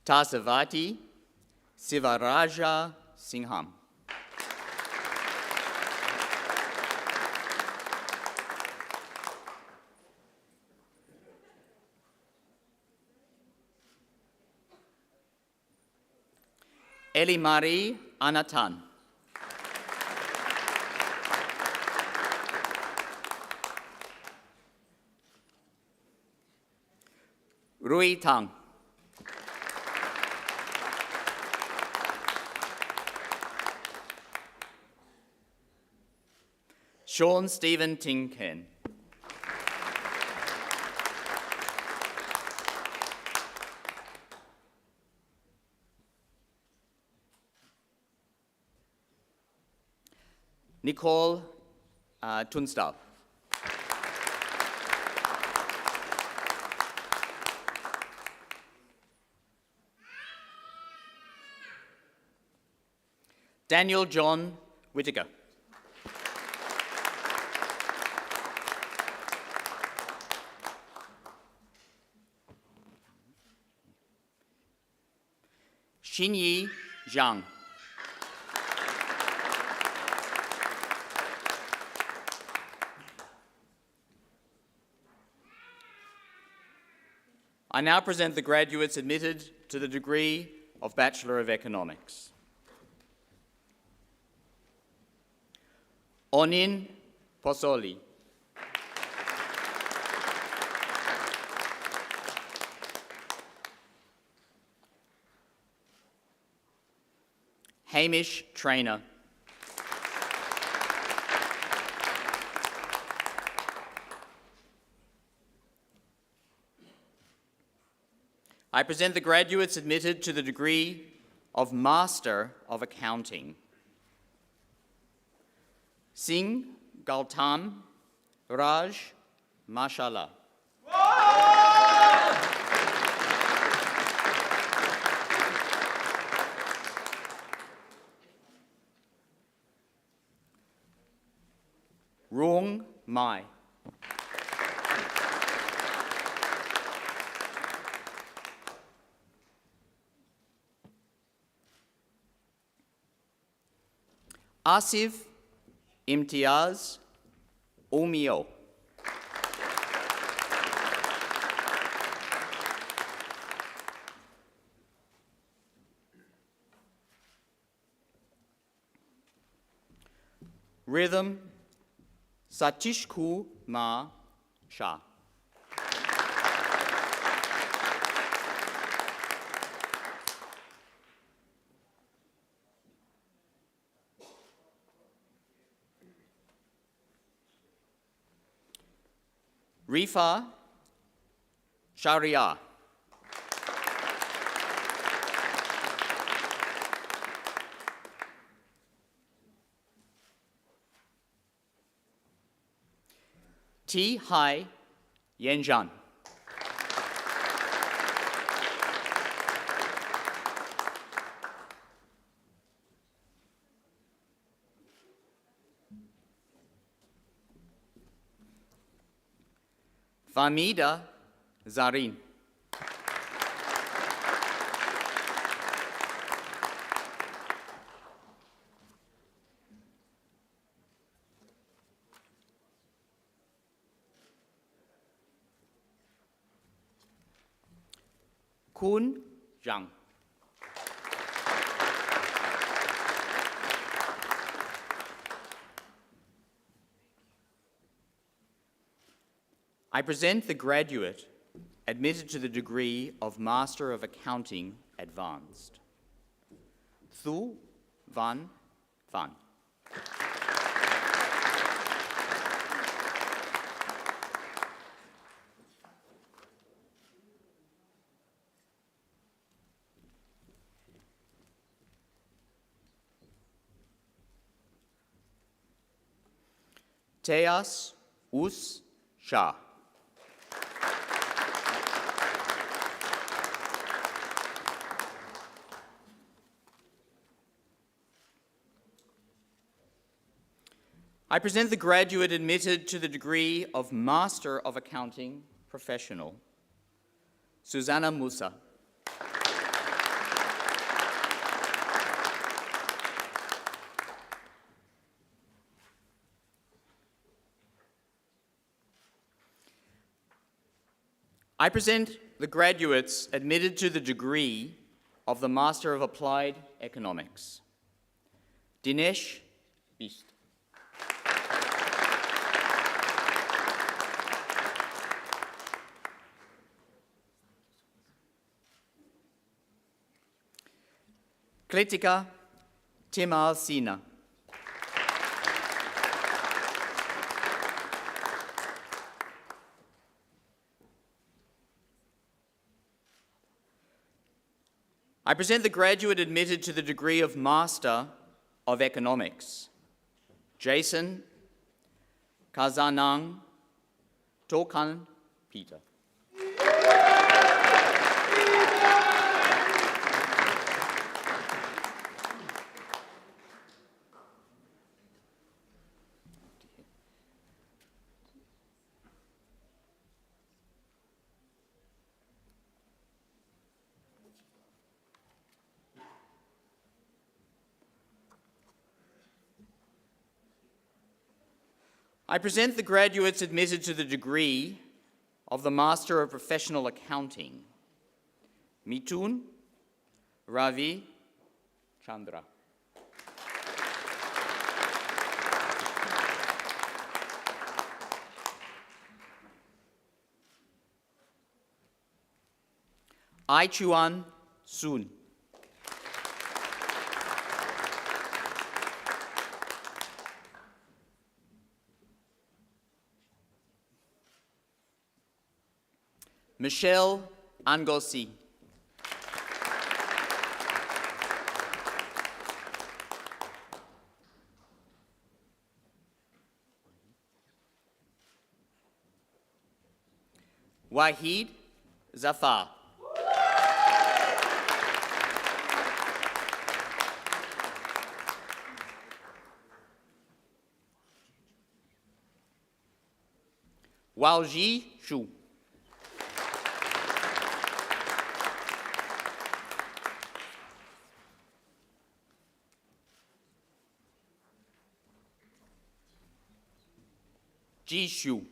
Tasavati Sivaraja Singham. Elimari Anatan. Rui Tang. Sean Stephen Tinken. Nicole Tunstall. Daniel John Whittaker. Xinyi Zhang. I now present the graduates admitted to the degree of Bachelor of Economics. Onin Posoli. Hamish Trainer. I present the graduates admitted to the degree of Master of Accounting. Singh Gautam Raj Mashallah. Rong Mai. Asif Imtiaz Omio. Rhythm Satishku Ma Shah. Rifa Sharia. T. Hai Yanjian. Famida Zarin. Kun Zhang. I present the graduate admitted to the degree of Master of Accounting Advanced. Thu Van Van. Teas Us Shah. I present the graduate admitted to the degree of Master of Accounting Professional, Susanna Musa. I present the graduates admitted to the degree of the Master of Applied Economics, Dinesh Bist. Kritika Timal Sina. I present the graduate admitted to the degree of Master of Economics, Jason Kazanang Tokan Peter. I present the graduates admitted to the degree of the Master of Professional Accounting, Mithun Ravi Chandra. Ai Chuan Soon. Michelle Angosi. Wahid Zafar. Walji Shu. Ji Shu.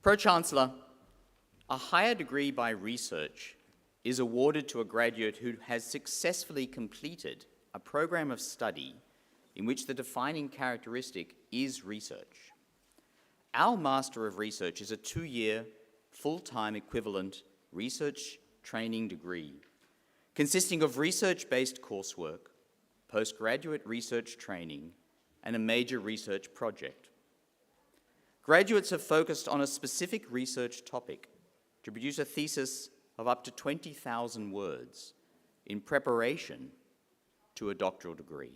Pro-Chancellor, a higher degree by research is awarded to a graduate who has successfully completed a program of study in which the defining characteristic is research. Our Master of Research is a 2-year, full-time equivalent research training degree consisting of research-based coursework, postgraduate research training, and a major research project. Graduates have focused on a specific research topic to produce a thesis of up to 20,000 words in preparation to a doctoral degree.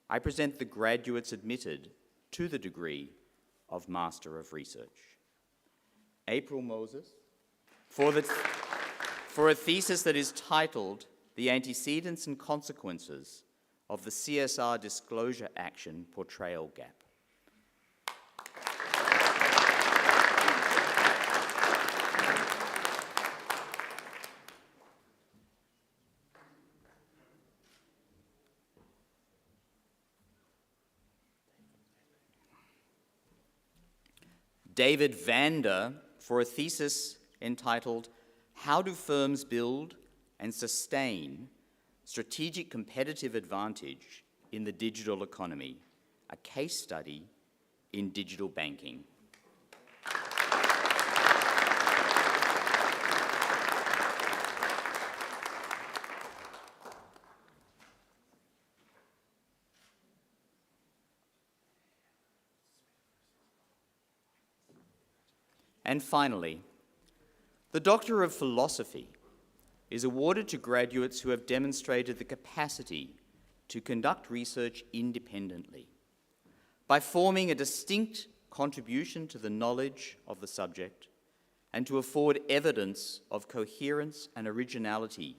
I present the graduates admitted to the degree of Master of Research. April Moses, for a thesis that is titled The Antecedents and Consequences of the CSR Disclosure Action Portrayal Gap. David Vander for a thesis entitled How Do Firms Build and Sustain Strategic Competitive Advantage in the Digital Economy, a case study in digital banking. And finally, the Doctor of Philosophy is awarded to graduates who have demonstrated the capacity to conduct research independently by forming a distinct contribution to the knowledge of the subject and to afford evidence of coherence and originality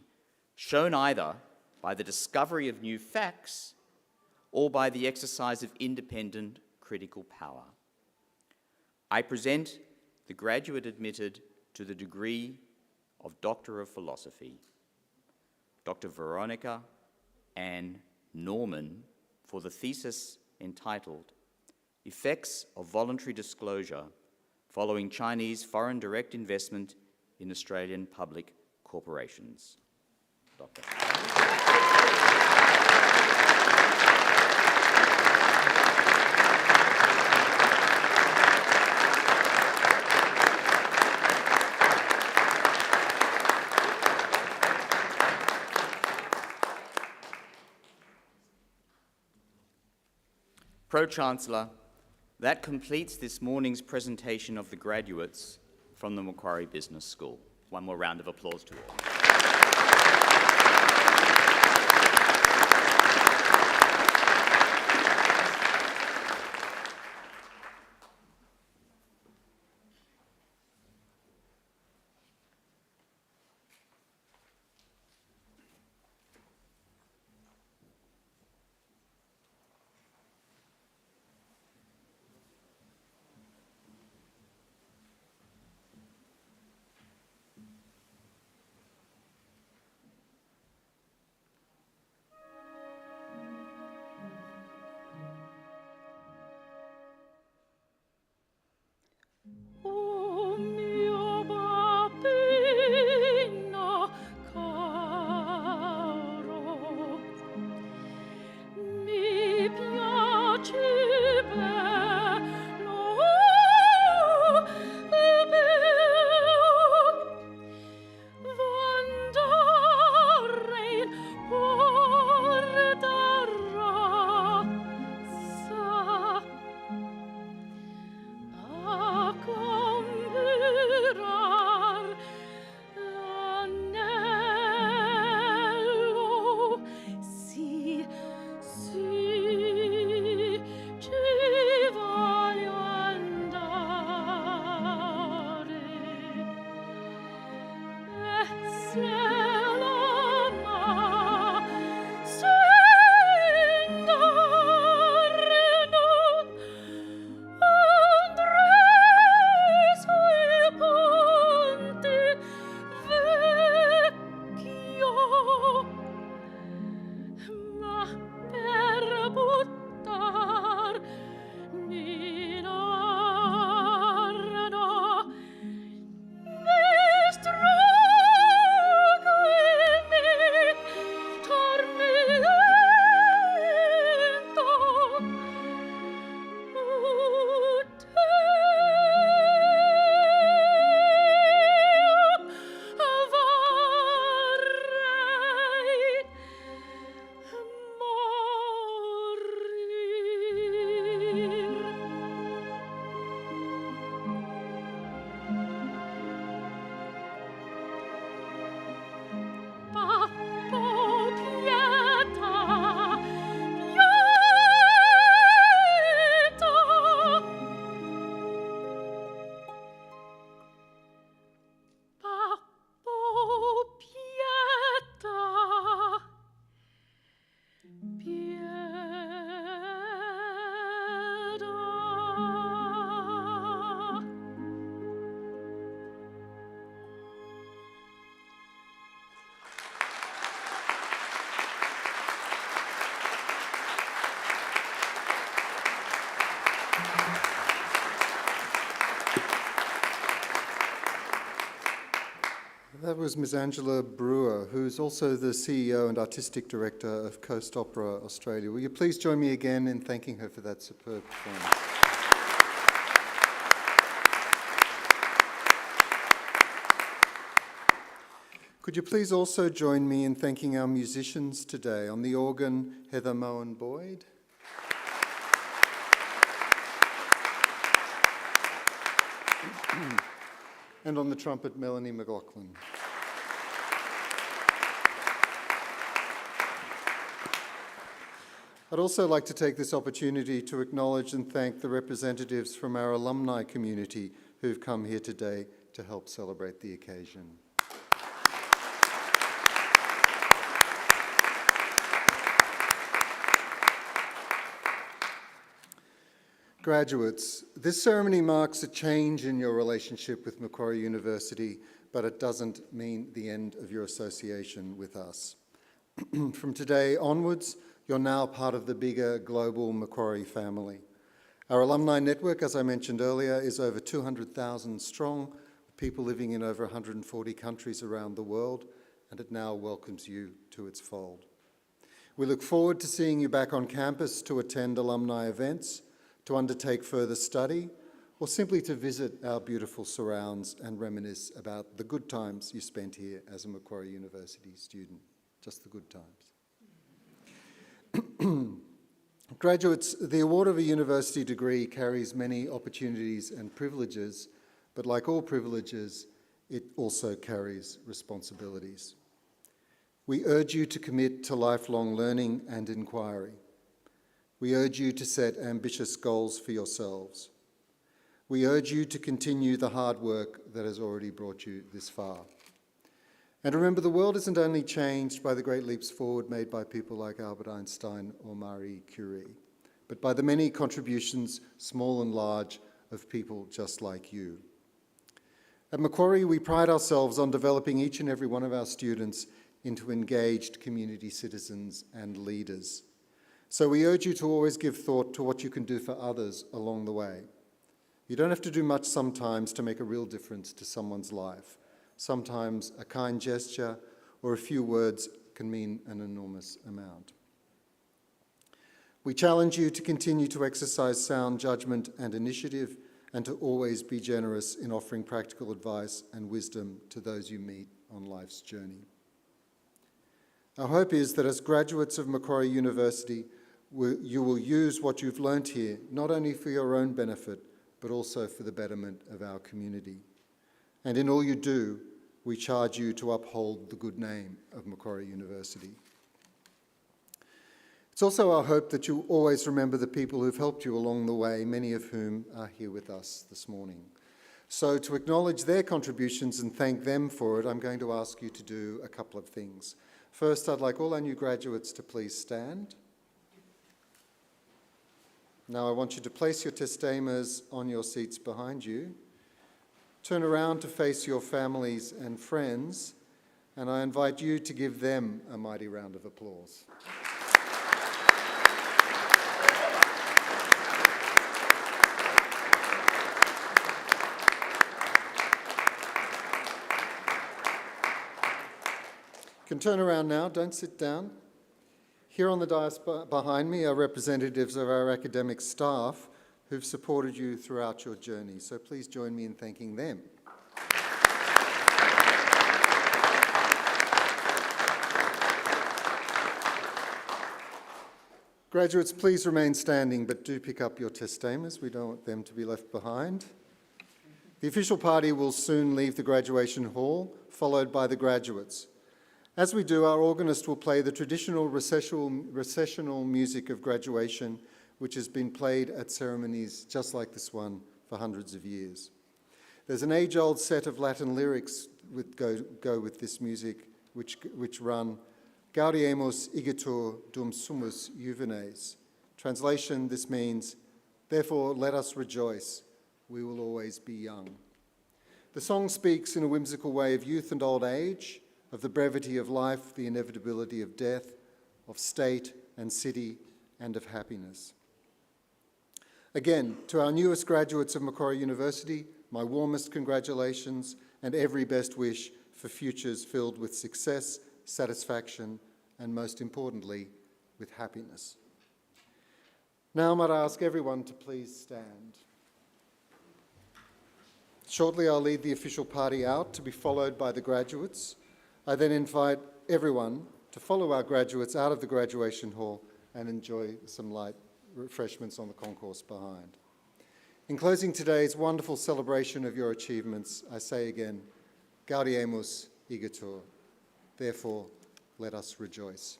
shown either by the discovery of new facts or by the exercise of independent critical power. I present the graduate admitted to the degree of Doctor of Philosophy, Dr. Veronica Ann Norman, for the thesis entitled Effects of Voluntary Disclosure Following Chinese Foreign Direct Investment in Australian Public Corporations. Doctor. Pro-Chancellor, that completes this morning's presentation of the graduates from the Macquarie Business School. One more round of applause to all. That was Ms. Angela Brewer, who's also the CEO and Artistic Director of Coast Opera Australia. Will you please join me again in thanking her for that superb performance? Could you please also join me in thanking our musicians today? On the organ, Heather Mowen-Boyd. And on the trumpet, Melanie McLaughlin. I'd also like to take this opportunity to acknowledge and thank the representatives from our alumni community who've come here today to help celebrate the occasion. Graduates, this ceremony marks a change in your relationship with Macquarie University, but it doesn't mean the end of your association with us. From today onwards, you're now part of the bigger global Macquarie family. Our alumni network, as I mentioned earlier, is over 200,000 strong, people living in over 140 countries around the world, and it now welcomes you to its fold. We look forward to seeing you back on campus to attend alumni events, to undertake further study, or simply to visit our beautiful surrounds and reminisce about the good times you spent here as a Macquarie University student. Just the good times. Graduates, the award of a university degree carries many opportunities and privileges, but like all privileges, it also carries responsibilities. We urge you to commit to lifelong learning and inquiry. We urge you to set ambitious goals for yourselves. We urge you to continue the hard work that has already brought you this far. And remember, the world isn't only changed by the great leaps forward made by people like Albert Einstein or Marie Curie, but by the many contributions, small and large, of people just like you. At Macquarie, we pride ourselves on developing each and every one of our students into engaged community citizens and leaders. So we urge you to always give thought to what you can do for others along the way. You don't have to do much sometimes to make a real difference to someone's life. Sometimes a kind gesture or a few words can mean an enormous amount. We challenge you to continue to exercise sound judgment and initiative, and to always be generous in offering practical advice and wisdom to those you meet on life's journey. Our hope is that as graduates of Macquarie University, you will use what you've learnt here, not only for your own benefit, but also for the betterment of our community. And in all you do, we charge you to uphold the good name of Macquarie University. It's also our hope that you always remember the people who've helped you along the way, many of whom are here with us this morning. So to acknowledge their contributions and thank them for it, I'm going to ask you to do a couple of things. First, I'd like all our new graduates to please stand. Now I want you to place your testamas on your seats behind you. Turn around to face your families and friends, and I invite you to give them a mighty round of applause. You can turn around now, don't sit down. Here on the dais behind me are representatives of our academic staff who've supported you throughout your journey, so please join me in thanking them. Graduates, please remain standing, but do pick up your testamas. We don't want them to be left behind. The official party will soon leave the graduation hall, followed by the graduates. As we do, our organist will play the traditional recessional music of graduation, which has been played at ceremonies just like this one for hundreds of years. There's an age-old set of Latin lyrics go with this music, which run, Gaudiemus igitur dum sumus juvenes. Translation, this means, therefore let us rejoice, we will always be young. The song speaks in a whimsical way of youth and old age, of the brevity of life, the inevitability of death, of state and city, and of happiness. Again, to our newest graduates of Macquarie University, my warmest congratulations and every best wish for futures filled with success, satisfaction, and most importantly, with happiness. Now might I ask everyone to please stand. Shortly I'll lead the official party out to be followed by the graduates. I then invite everyone to follow our graduates out of the graduation hall and enjoy some light refreshments on the concourse behind. In closing today's wonderful celebration of your achievements, I say again, Gaudiemus igitur. Therefore, let us rejoice.